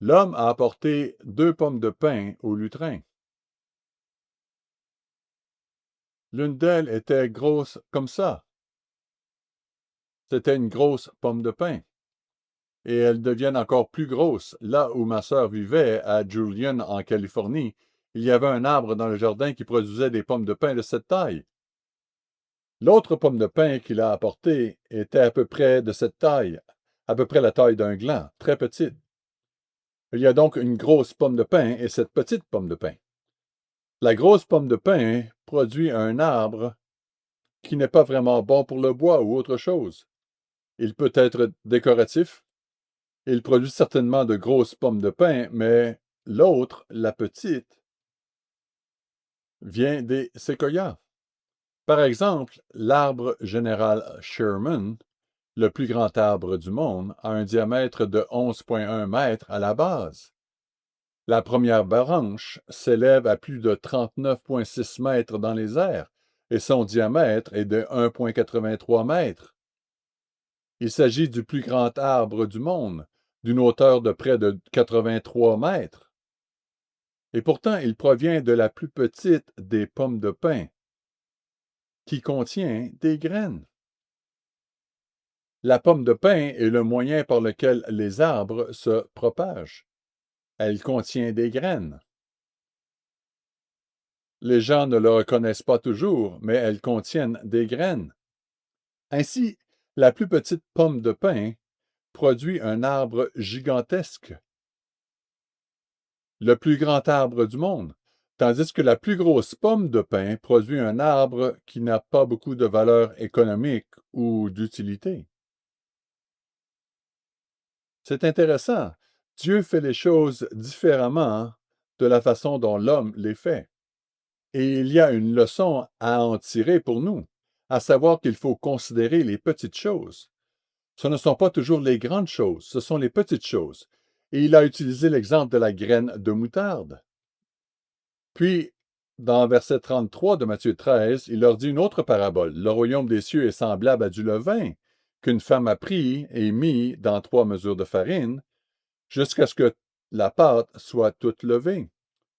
A: L'homme a apporté 2 pommes de pain au lutrin. L'une d'elles était grosse comme ça. C'était une grosse pomme de pain. Et elles deviennent encore plus grosses. Là où ma sœur vivait, à Julian, en Californie, il y avait un arbre dans le jardin qui produisait des pommes de pain de cette taille. L'autre pomme de pain qu'il a apportée était à peu près de cette taille, à peu près la taille d'un gland, très petite. Il y a donc une grosse pomme de pain et cette petite pomme de pain. La grosse pomme de pain produit un arbre qui n'est pas vraiment bon pour le bois ou autre chose. Il peut être décoratif. Il produit certainement de grosses pommes de pain, mais l'autre, la petite, vient des séquoias. Par exemple, l'arbre général Sherman, le plus grand arbre du monde, a un diamètre de 11,1 mètres à la base. La première branche s'élève à plus de 39,6 mètres dans les airs et son diamètre est de 1,83 mètres. Il s'agit du plus grand arbre du monde, d'une hauteur de près de 83 mètres. Et pourtant, il provient de la plus petite des pommes de pin, qui contient des graines. La pomme de pin est le moyen par lequel les arbres se propagent. Elle contient des graines. Les gens ne le reconnaissent pas toujours, mais elles contiennent des graines. Ainsi, la plus petite pomme de pin produit un arbre gigantesque. Le plus grand arbre du monde tandis que la plus grosse pomme de pin produit un arbre qui n'a pas beaucoup de valeur économique ou d'utilité. C'est intéressant. Dieu fait les choses différemment de la façon dont l'homme les fait. Et il y a une leçon à en tirer pour nous, à savoir qu'il faut considérer les petites choses. Ce ne sont pas toujours les grandes choses, ce sont les petites choses. Et il a utilisé l'exemple de la graine de moutarde. Puis, dans verset 33 de Matthieu 13, il leur dit une autre parabole. Le royaume des cieux est semblable à du levain qu'une femme a pris et mis dans 3 mesures de farine jusqu'à ce que la pâte soit toute levée.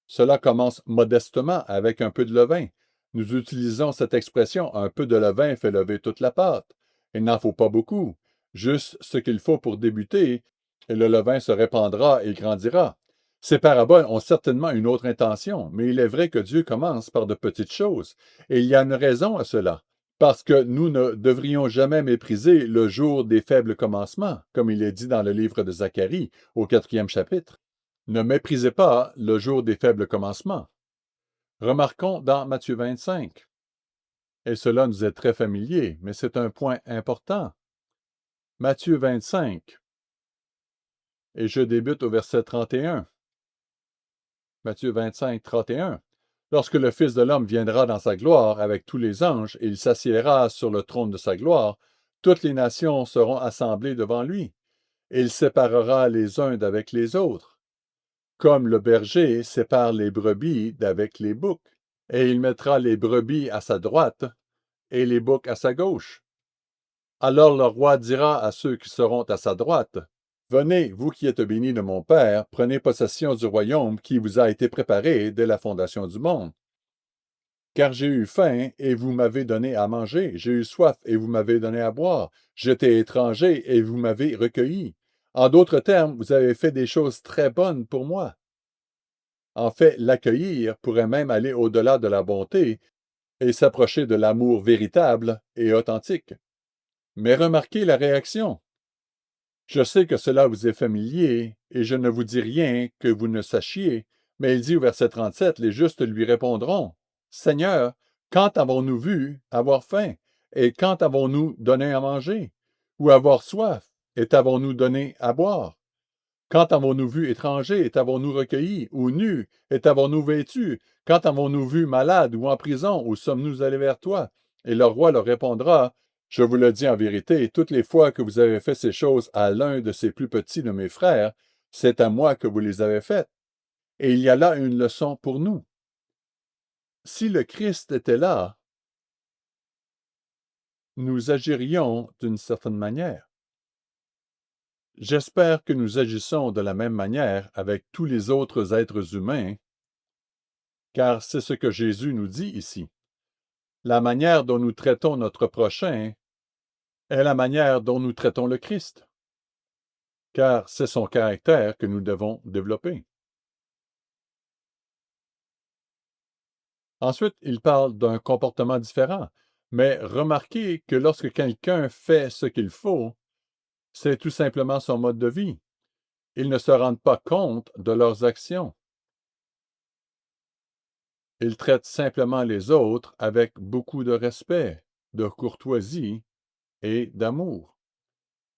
A: Cela commence modestement avec un peu de levain. Nous utilisons cette expression, un peu de levain fait lever toute la pâte. Il n'en faut pas beaucoup, juste ce qu'il faut pour débuter, et le levain se répandra et grandira. Ces paraboles ont certainement une autre intention, mais il est vrai que Dieu commence par de petites choses, et il y a une raison à cela, parce que nous ne devrions jamais mépriser le jour des faibles commencements, comme il est dit dans le livre de Zacharie, au 4e chapitre. Ne méprisez pas le jour des faibles commencements. Remarquons dans Matthieu 25, et cela nous est très familier, mais c'est un point important. Matthieu 25, et je débute au verset 31. Matthieu 25, 31. Lorsque le Fils de l'homme viendra dans sa gloire avec tous les anges, et il s'assiera sur le trône de sa gloire, toutes les nations seront assemblées devant lui, et il séparera les uns d'avec les autres, comme le berger sépare les brebis d'avec les boucs. Et il mettra les brebis à sa droite et les boucs à sa gauche. Alors le roi dira à ceux qui seront à sa droite, venez, vous qui êtes bénis de mon Père, prenez possession du royaume qui vous a été préparé dès la fondation du monde. Car j'ai eu faim et vous m'avez donné à manger, j'ai eu soif et vous m'avez donné à boire, j'étais étranger et vous m'avez recueilli. En d'autres termes, vous avez fait des choses très bonnes pour moi. En fait, l'accueillir pourrait même aller au-delà de la bonté et s'approcher de l'amour véritable et authentique. Mais remarquez la réaction. Je sais que cela vous est familier, et je ne vous dis rien que vous ne sachiez, mais il dit au verset 37, les justes lui répondront, Seigneur, quand avons-nous vu avoir faim, et quand avons-nous donné à manger, ou avoir soif, et t'avons-nous donné à boire? Quand avons-nous vu étranger, et t'avons-nous recueilli, ou nu, et t'avons-nous vêtu? Quand avons-nous vu malade ou en prison, ou sommes-nous allés vers toi? Et le roi leur répondra, je vous le dis en vérité, toutes les fois que vous avez fait ces choses à l'un de ces plus petits de mes frères, c'est à moi que vous les avez faites. Et il y a là une leçon pour nous. Si le Christ était là, nous agirions d'une certaine manière. J'espère que nous agissons de la même manière avec tous les autres êtres humains, car c'est ce que Jésus nous dit ici. La manière dont nous traitons notre prochain est la manière dont nous traitons le Christ, car c'est son caractère que nous devons développer. Ensuite, il parle d'un comportement différent, mais remarquez que lorsque quelqu'un fait ce qu'il faut, c'est tout simplement son mode de vie. Ils ne se rendent pas compte de leurs actions. Ils traitent simplement les autres avec beaucoup de respect, de courtoisie et d'amour.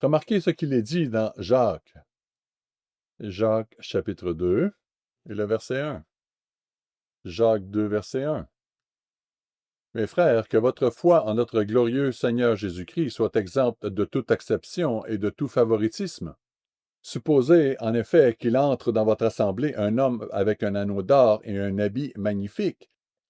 A: Remarquez ce qu'il est dit dans Jacques. Jacques chapitre 2 et le verset 1. Jacques 2, verset 1. Mes frères, que votre foi en notre glorieux Seigneur Jésus-Christ soit exempte de toute acception et de tout favoritisme. Supposez en effet qu'il entre dans votre assemblée un homme avec un anneau d'or et un habit magnifique,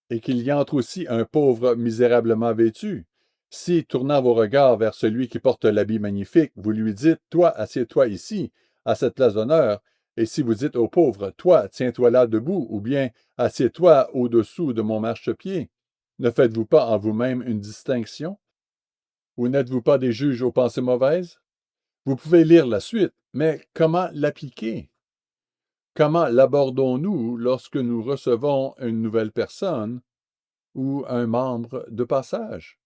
A: et qu'il y entre aussi un pauvre misérablement vêtu. Si, tournant vos regards vers celui qui porte l'habit magnifique, vous lui dites, toi, assieds-toi ici, à cette place d'honneur, et si vous dites au pauvre, toi, tiens-toi là debout, ou bien assieds-toi au-dessous de mon marchepied, ne faites-vous pas en vous-même une distinction? Ou n'êtes-vous pas des juges aux pensées mauvaises? Vous pouvez lire la suite, mais comment l'appliquer? Comment l'abordons-nous lorsque nous recevons une nouvelle personne ou un membre de passage?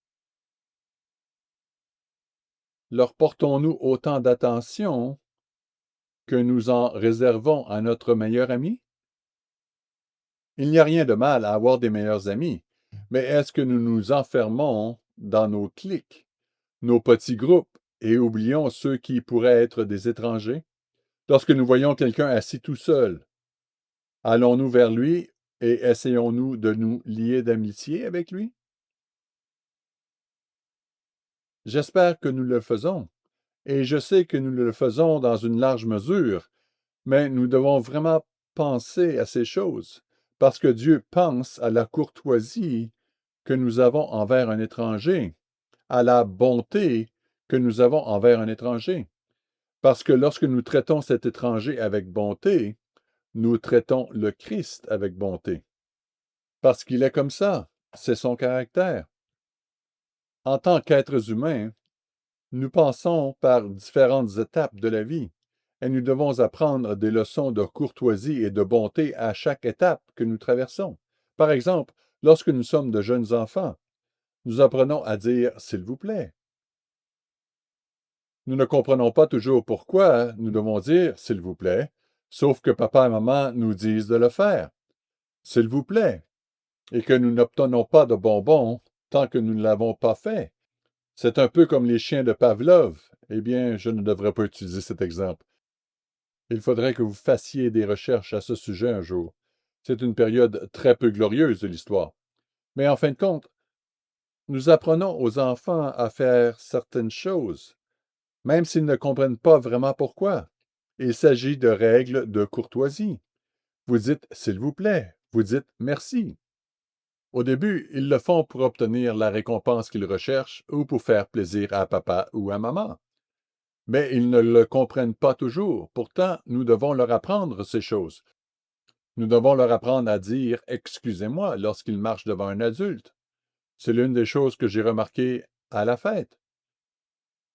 A: Leur portons-nous autant d'attention que nous en réservons à notre meilleur ami? Il n'y a rien de mal à avoir des meilleurs amis, mais est-ce que nous nous enfermons dans nos cliques, nos petits groupes, et oublions ceux qui pourraient être des étrangers? Lorsque nous voyons quelqu'un assis tout seul, allons-nous vers lui et essayons-nous de nous lier d'amitié avec lui? J'espère que nous le faisons, et je sais que nous le faisons dans une large mesure, mais nous devons vraiment penser à ces choses, parce que Dieu pense à la courtoisie que nous avons envers un étranger, à la bonté que nous avons envers un étranger. Parce que lorsque nous traitons cet étranger avec bonté, nous traitons le Christ avec bonté. Parce qu'il est comme ça, c'est son caractère. En tant qu'êtres humains, nous passons par différentes étapes de la vie et nous devons apprendre des leçons de courtoisie et de bonté à chaque étape que nous traversons. Par exemple, lorsque nous sommes de jeunes enfants, nous apprenons à dire s'il vous plaît. Nous ne comprenons pas toujours pourquoi nous devons dire s'il vous plaît, sauf que papa et maman nous disent de le faire. S'il vous plaît, et que nous n'obtenons pas de bonbons tant que nous ne l'avons pas fait. C'est un peu comme les chiens de Pavlov. Eh bien, je ne devrais pas utiliser cet exemple. Il faudrait que vous fassiez des recherches à ce sujet un jour. C'est une période très peu glorieuse de l'histoire. Mais en fin de compte, nous apprenons aux enfants à faire certaines choses, même s'ils ne comprennent pas vraiment pourquoi. Il s'agit de règles de courtoisie. Vous dites s'il vous plaît, vous dites merci. Au début, ils le font pour obtenir la récompense qu'ils recherchent ou pour faire plaisir à papa ou à maman. Mais ils ne le comprennent pas toujours. Pourtant, nous devons leur apprendre ces choses. Nous devons leur apprendre à dire excusez-moi lorsqu'ils marchent devant un adulte. C'est l'une des choses que j'ai remarquées à la fête.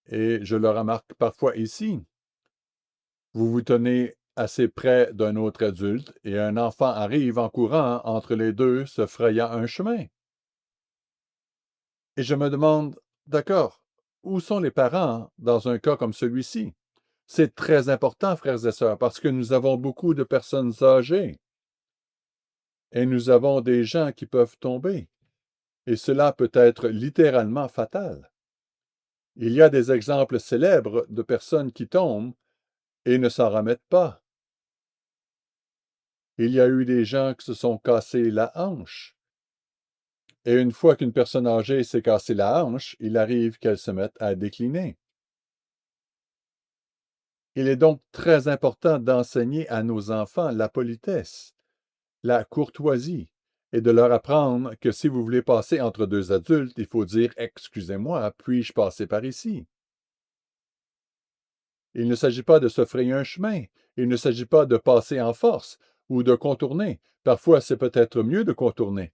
A: Et je le remarque parfois ici. Vous vous tenez assez près d'un autre adulte et un enfant arrive en courant entre les deux, se frayant un chemin. Et je me demande, d'accord, où sont les parents dans un cas comme celui-ci? C'est très important, frères et sœurs, parce que nous avons beaucoup de personnes âgées et nous avons des gens qui peuvent tomber. Et cela peut être littéralement fatal. Il y a des exemples célèbres de personnes qui tombent et ne s'en remettent pas. Il y a eu des gens qui se sont cassés la hanche. Et une fois qu'une personne âgée s'est cassée la hanche, il arrive qu'elle se mette à décliner. Il est donc très important d'enseigner à nos enfants la politesse, la courtoisie, et de leur apprendre que si vous voulez passer entre deux adultes, il faut dire excusez-moi, puis-je passer par ici? Il ne s'agit pas de se frayer un chemin, il ne s'agit pas de passer en force ou de contourner. Parfois, c'est peut-être mieux de contourner.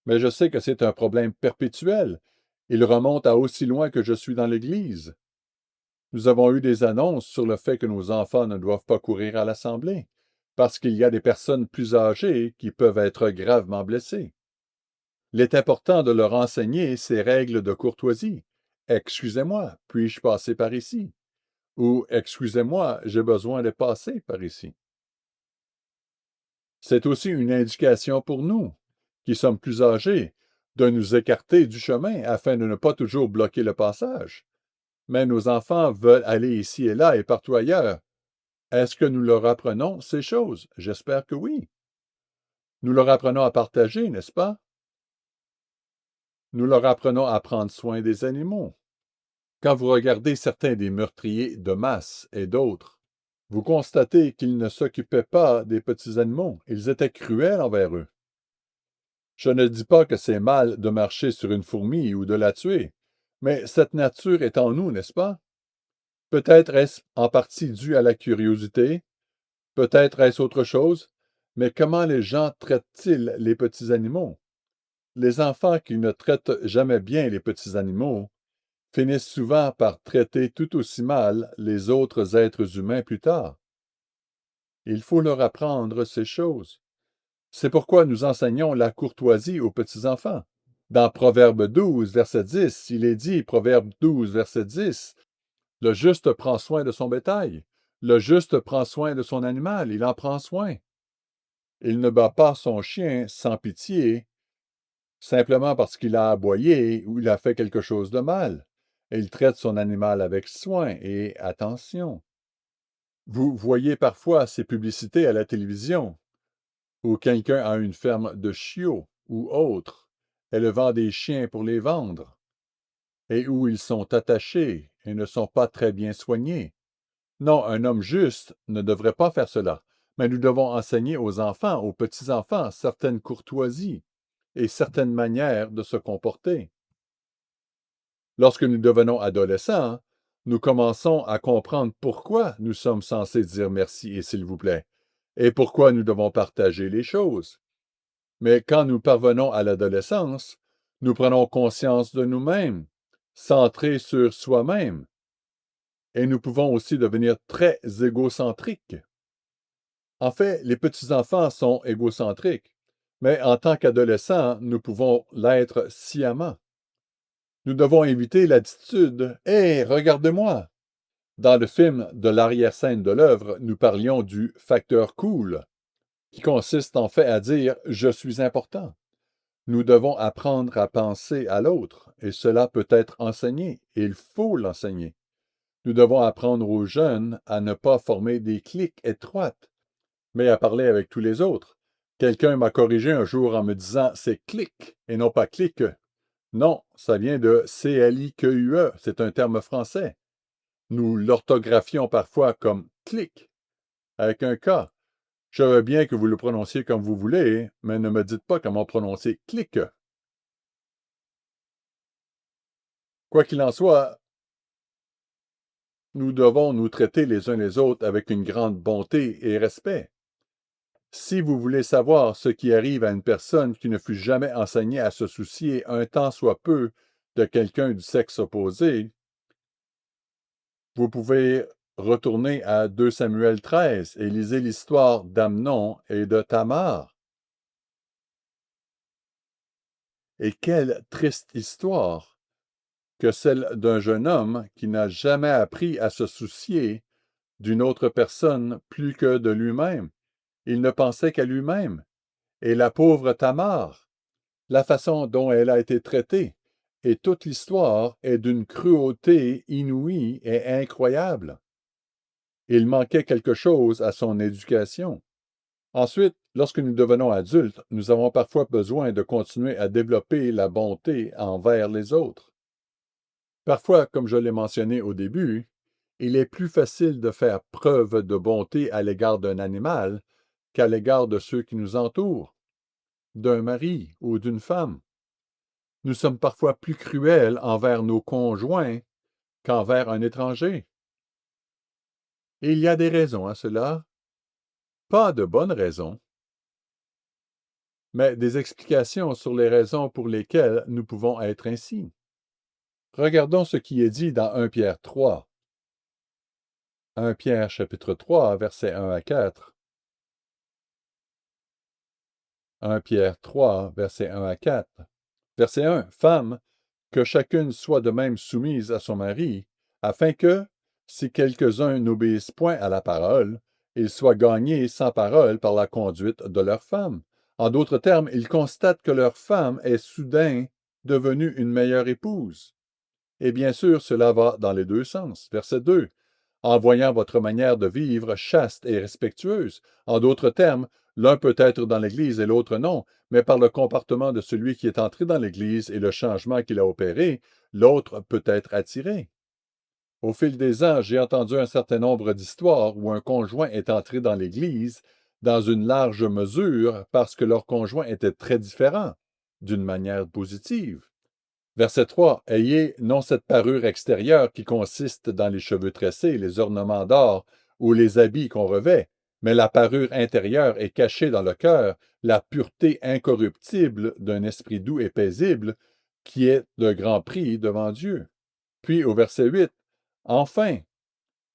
A: Mais je sais que c'est un problème perpétuel. Il remonte à aussi loin que je suis dans l'Église. Nous avons eu des annonces sur le fait que nos enfants ne doivent pas courir à l'Assemblée, parce qu'il y a des personnes plus âgées qui peuvent être gravement blessées. Il est important de leur enseigner ces règles de courtoisie. Excusez-moi, puis-je passer par ici? Ou excusez-moi, j'ai besoin de passer par ici. C'est aussi une indication pour nous, qui sommes plus âgés, de nous écarter du chemin afin de ne pas toujours bloquer le passage. Mais nos enfants veulent aller ici et là et partout ailleurs. Est-ce que nous leur apprenons ces choses? J'espère que oui. Nous leur apprenons à partager, n'est-ce pas? Nous leur apprenons à prendre soin des animaux. Quand vous regardez certains des meurtriers de masse et d'autres, vous constatez qu'ils ne s'occupaient pas des petits animaux. Ils étaient cruels envers eux. Je ne dis pas que c'est mal de marcher sur une fourmi ou de la tuer, mais cette nature est en nous, n'est-ce pas? Peut-être est-ce en partie dû à la curiosité, peut-être est-ce autre chose, mais comment les gens traitent-ils les petits animaux? Les enfants qui ne traitent jamais bien les petits animaux finissent souvent par traiter tout aussi mal les autres êtres humains plus tard. Il faut leur apprendre ces choses. C'est pourquoi nous enseignons la courtoisie aux petits-enfants. Dans Proverbe 12, verset 10, il est dit, Proverbe 12, verset 10, le juste prend soin de son bétail. Le juste prend soin de son animal, il en prend soin. Il ne bat pas son chien sans pitié, simplement parce qu'il a aboyé ou il a fait quelque chose de mal. Il traite son animal avec soin et attention. Vous voyez parfois ces publicités à la télévision où quelqu'un a une ferme de chiots ou autre, élevant des chiens pour les vendre, et où ils sont attachés et ne sont pas très bien soignés. Non, un homme juste ne devrait pas faire cela, mais nous devons enseigner aux enfants, aux petits-enfants, certaines courtoisies et certaines manières de se comporter. Lorsque nous devenons adolescents, nous commençons à comprendre pourquoi nous sommes censés dire merci et s'il vous plaît, et pourquoi nous devons partager les choses. Mais quand nous parvenons à l'adolescence, nous prenons conscience de nous-mêmes, centrés sur soi-même, et nous pouvons aussi devenir très égocentriques. En fait, les petits-enfants sont égocentriques, mais en tant qu'adolescents, nous pouvons l'être sciemment. Nous devons éviter l'attitude Hé, regardez-moi! Dans le film de l'arrière-scène de l'œuvre, nous parlions du facteur cool, qui consiste en fait à dire Je suis important. Nous devons apprendre à penser à l'autre, et cela peut être enseigné, et il faut l'enseigner. Nous devons apprendre aux jeunes à ne pas former des cliques étroites, mais à parler avec tous les autres. Quelqu'un m'a corrigé un jour en me disant c'est clic et non pas clique. Non, ça vient de C-L-I-Q-U-E, c'est un terme français. Nous l'orthographions parfois comme clic, avec un K. Je veux bien que vous le prononciez comme vous voulez, mais ne me dites pas comment prononcer clic. Quoi qu'il en soit, nous devons nous traiter les uns les autres avec une grande bonté et respect. Si vous voulez savoir ce qui arrive à une personne qui ne fut jamais enseignée à se soucier un tant soit peu de quelqu'un du sexe opposé, vous pouvez retourner à 2 Samuel 13 et lisez l'histoire d'Amnon et de Tamar. Et quelle triste histoire que celle d'un jeune homme qui n'a jamais appris à se soucier d'une autre personne plus que de lui-même. Il ne pensait qu'à lui-même. Et la pauvre Tamar, la façon dont elle a été traitée, et toute l'histoire est d'une cruauté inouïe et incroyable. Il manquait quelque chose à son éducation. Ensuite, lorsque nous devenons adultes, nous avons parfois besoin de continuer à développer la bonté envers les autres. Parfois, comme je l'ai mentionné au début, il est plus facile de faire preuve de bonté à l'égard d'un animal qu'à l'égard de ceux qui nous entourent, d'un mari ou d'une femme. Nous sommes parfois plus cruels envers nos conjoints qu'envers un étranger. Et il y a des raisons à cela, pas de bonnes raisons, mais des explications sur les raisons pour lesquelles nous pouvons être ainsi. Regardons ce qui est dit dans 1 Pierre 3. 1 Pierre chapitre 3, versets 1 à 4. 1 Pierre 3, versets 1 à 4. Verset 1. Femmes, que chacune soit de même soumise à son mari, afin que, si quelques-uns n'obéissent point à la parole, ils soient gagnés sans parole par la conduite de leur femme. En d'autres termes, ils constatent que leur femme est soudain devenue une meilleure épouse. Et bien sûr, cela va dans les deux sens. Verset 2. En voyant votre manière de vivre chaste et respectueuse. En d'autres termes, l'un peut être dans l'Église et l'autre non, mais par le comportement de celui qui est entré dans l'Église et le changement qu'il a opéré, l'autre peut être attiré. Au fil des ans, j'ai entendu un certain nombre d'histoires où un conjoint est entré dans l'Église dans une large mesure parce que leur conjoint était très différent, d'une manière positive. Verset 3. Ayez non cette parure extérieure qui consiste dans les cheveux tressés, les ornements d'or ou les habits qu'on revêt, mais la parure intérieure est cachée dans le cœur, la pureté incorruptible d'un esprit doux et paisible, qui est de grand prix devant Dieu. Puis au verset 8. Enfin,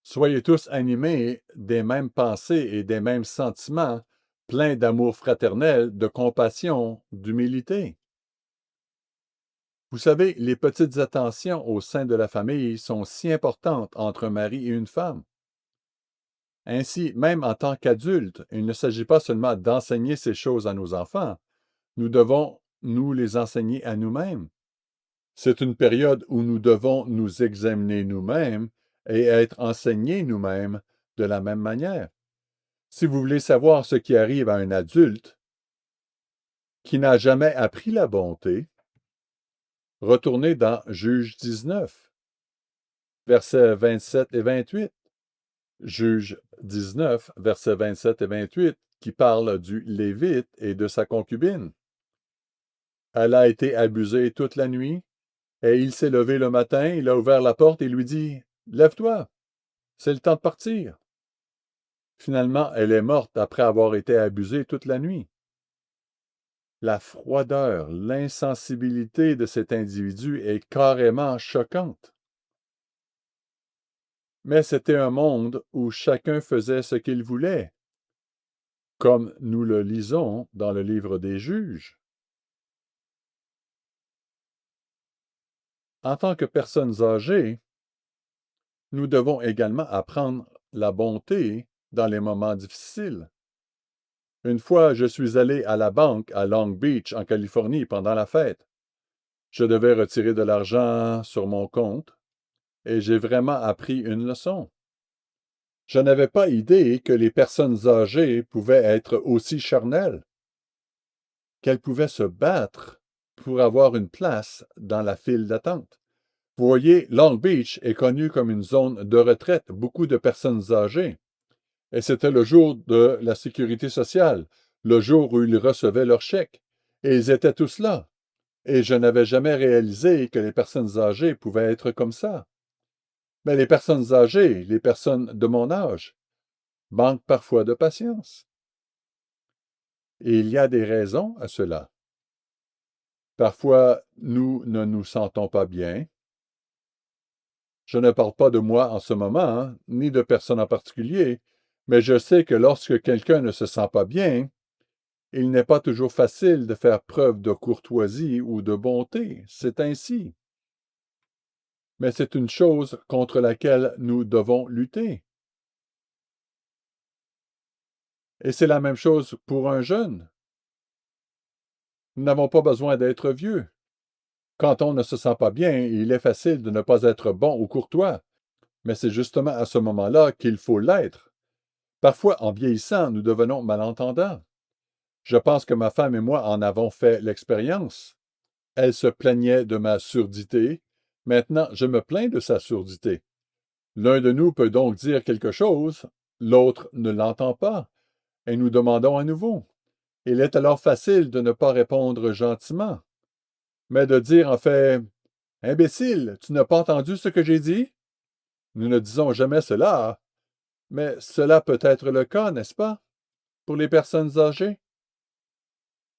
A: soyez tous animés des mêmes pensées et des mêmes sentiments, pleins d'amour fraternel, de compassion, d'humilité. Vous savez, les petites attentions au sein de la famille sont si importantes entre un mari et une femme. Ainsi, même en tant qu'adultes, il ne s'agit pas seulement d'enseigner ces choses à nos enfants, nous devons nous les enseigner à nous-mêmes. C'est une période où nous devons nous examiner nous-mêmes et être enseignés nous-mêmes de la même manière. Si vous voulez savoir ce qui arrive à un adulte qui n'a jamais appris la bonté, retournez dans Juge 19, versets 27 et 28. Juge 19, versets 27 et 28, qui parle du Lévite et de sa concubine. Elle a été abusée toute la nuit, et il s'est levé le matin, il a ouvert la porte et lui dit, « Lève-toi, c'est le temps de partir. » Finalement, elle est morte après avoir été abusée toute la nuit. La froideur, l'insensibilité de cet individu est carrément choquante. Mais c'était un monde où chacun faisait ce qu'il voulait, comme nous le lisons dans le livre des Juges. En tant que personnes âgées, nous devons également apprendre la bonté dans les moments difficiles. Une fois, je suis allé à la banque à Long Beach, en Californie, pendant la fête. Je devais retirer de l'argent sur mon compte et j'ai vraiment appris une leçon. Je n'avais pas idée que les personnes âgées pouvaient être aussi charnelles, qu'elles pouvaient se battre pour avoir une place dans la file d'attente. Vous voyez, Long Beach est connu comme une zone de retraite, beaucoup de personnes âgées. Et c'était le jour de la sécurité sociale, le jour où ils recevaient leur chèque. Et ils étaient tous là. Et je n'avais jamais réalisé que les personnes âgées pouvaient être comme ça. Mais les personnes âgées, les personnes de mon âge, manquent parfois de patience. Et il y a des raisons à cela. Parfois, nous ne nous sentons pas bien. Je ne parle pas de moi en ce moment, hein, ni de personne en particulier, mais je sais que lorsque quelqu'un ne se sent pas bien, il n'est pas toujours facile de faire preuve de courtoisie ou de bonté. C'est ainsi. Mais c'est une chose contre laquelle nous devons lutter. Et c'est la même chose pour un jeune. Nous n'avons pas besoin d'être vieux. Quand on ne se sent pas bien, il est facile de ne pas être bon ou courtois. Mais c'est justement à ce moment-là qu'il faut l'être. Parfois, en vieillissant, nous devenons malentendants. Je pense que ma femme et moi en avons fait l'expérience. Elle se plaignait de ma surdité. Maintenant, je me plains de sa surdité. L'un de nous peut donc dire quelque chose, l'autre ne l'entend pas, et nous demandons à nouveau. Il est alors facile de ne pas répondre gentiment, mais de dire en fait, « Imbécile, tu n'as pas entendu ce que j'ai dit? » Nous ne disons jamais cela, mais cela peut être le cas, n'est-ce pas, pour les personnes âgées?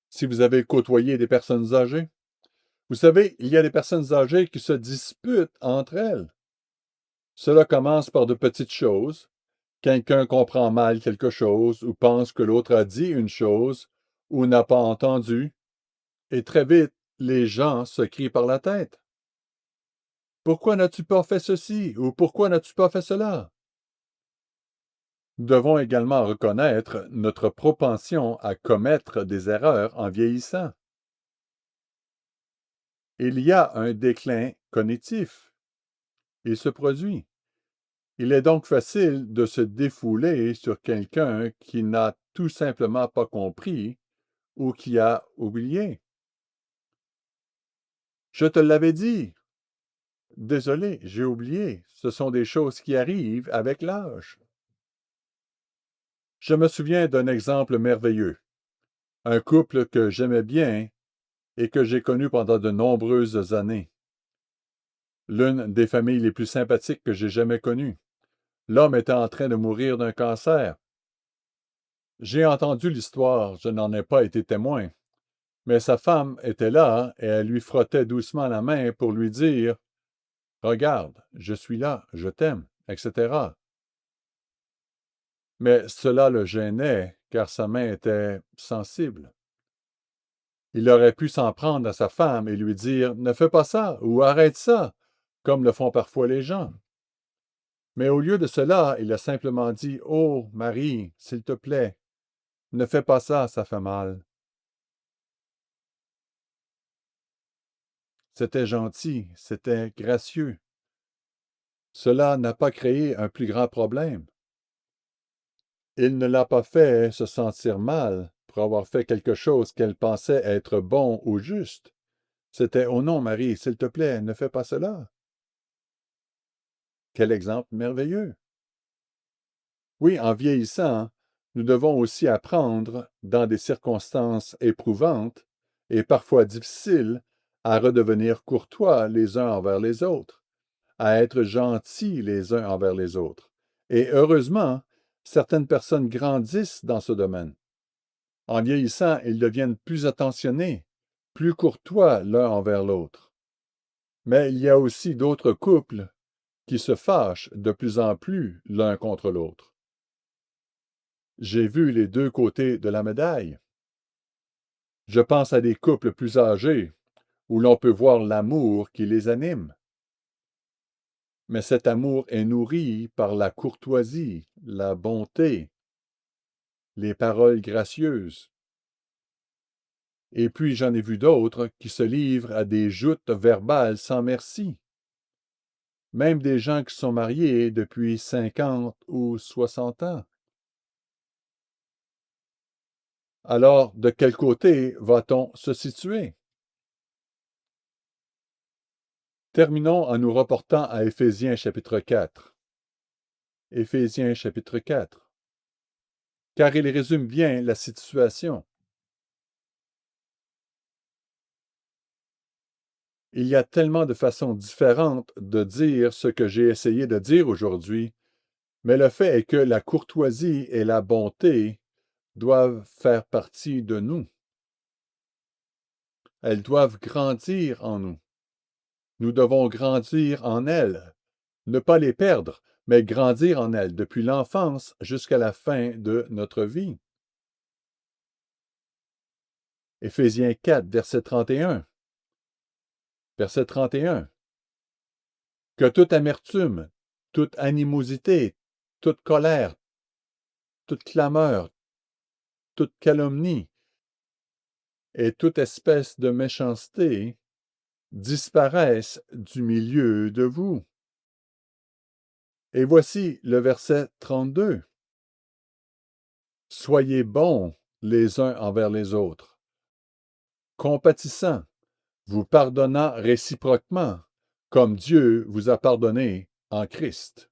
A: Si vous avez côtoyé des personnes âgées, vous savez, il y a des personnes âgées qui se disputent entre elles. Cela commence par de petites choses. Quelqu'un comprend mal quelque chose ou pense que l'autre a dit une chose ou n'a pas entendu, et très vite, les gens se crient par la tête. Pourquoi n'as-tu pas fait ceci ou pourquoi n'as-tu pas fait cela? Nous devons également reconnaître notre propension à commettre des erreurs en vieillissant. Il y a un déclin cognitif. Il se produit. Il est donc facile de se défouler sur quelqu'un qui n'a tout simplement pas compris ou qui a oublié. Je te l'avais dit. Désolé, j'ai oublié. Ce sont des choses qui arrivent avec l'âge. Je me souviens d'un exemple merveilleux. Un couple que j'aimais bien et que j'ai connu pendant de nombreuses années. L'une des familles les plus sympathiques que j'ai jamais connues. L'homme était en train de mourir d'un cancer. J'ai entendu l'histoire, je n'en ai pas été témoin. Mais sa femme était là et elle lui frottait doucement la main pour lui dire « Regarde, je suis là, je t'aime, etc. » Mais cela le gênait car sa main était sensible. Il aurait pu s'en prendre à sa femme et lui dire « Ne fais pas ça » ou « Arrête ça », comme le font parfois les gens. Mais au lieu de cela, il a simplement dit: «Oh, Marie, s'il te plaît, ne fais pas ça, ça fait mal.» C'était gentil, c'était gracieux. Cela n'a pas créé un plus grand problème. Il ne l'a pas fait se sentir mal pour avoir fait quelque chose qu'elle pensait être bon ou juste. C'était: «Oh non, Marie, s'il te plaît, ne fais pas cela.» Quel exemple merveilleux! Oui, en vieillissant, nous devons aussi apprendre, dans des circonstances éprouvantes et parfois difficiles, à redevenir courtois les uns envers les autres, à être gentils les uns envers les autres. Et heureusement, certaines personnes grandissent dans ce domaine. En vieillissant, ils deviennent plus attentionnés, plus courtois l'un envers l'autre. Mais il y a aussi d'autres couples qui se fâchent de plus en plus l'un contre l'autre. J'ai vu les deux côtés de la médaille. Je pense à des couples plus âgés, où l'on peut voir l'amour qui les anime. Mais cet amour est nourri par la courtoisie, la bonté, les paroles gracieuses. Et puis j'en ai vu d'autres qui se livrent à des joutes verbales sans merci. Même des gens qui sont mariés depuis 50 ou 60 ans. Alors, de quel côté va-t-on se situer? Terminons en nous reportant à Éphésiens chapitre 4. Éphésiens chapitre 4. Car il résume bien la situation. Il y a tellement de façons différentes de dire ce que j'ai essayé de dire aujourd'hui, mais le fait est que la courtoisie et la bonté doivent faire partie de nous. Elles doivent grandir en nous. Nous devons grandir en elles, ne pas les perdre, mais grandir en elles depuis l'enfance jusqu'à la fin de notre vie. Éphésiens 4, verset 31. Verset 31. Que toute amertume, toute animosité, toute colère, toute clameur, toute calomnie et toute espèce de méchanceté disparaissent du milieu de vous. Et voici le verset 32. Soyez bons les uns envers les autres, compatissants, vous pardonnant réciproquement, comme Dieu vous a pardonné en Christ.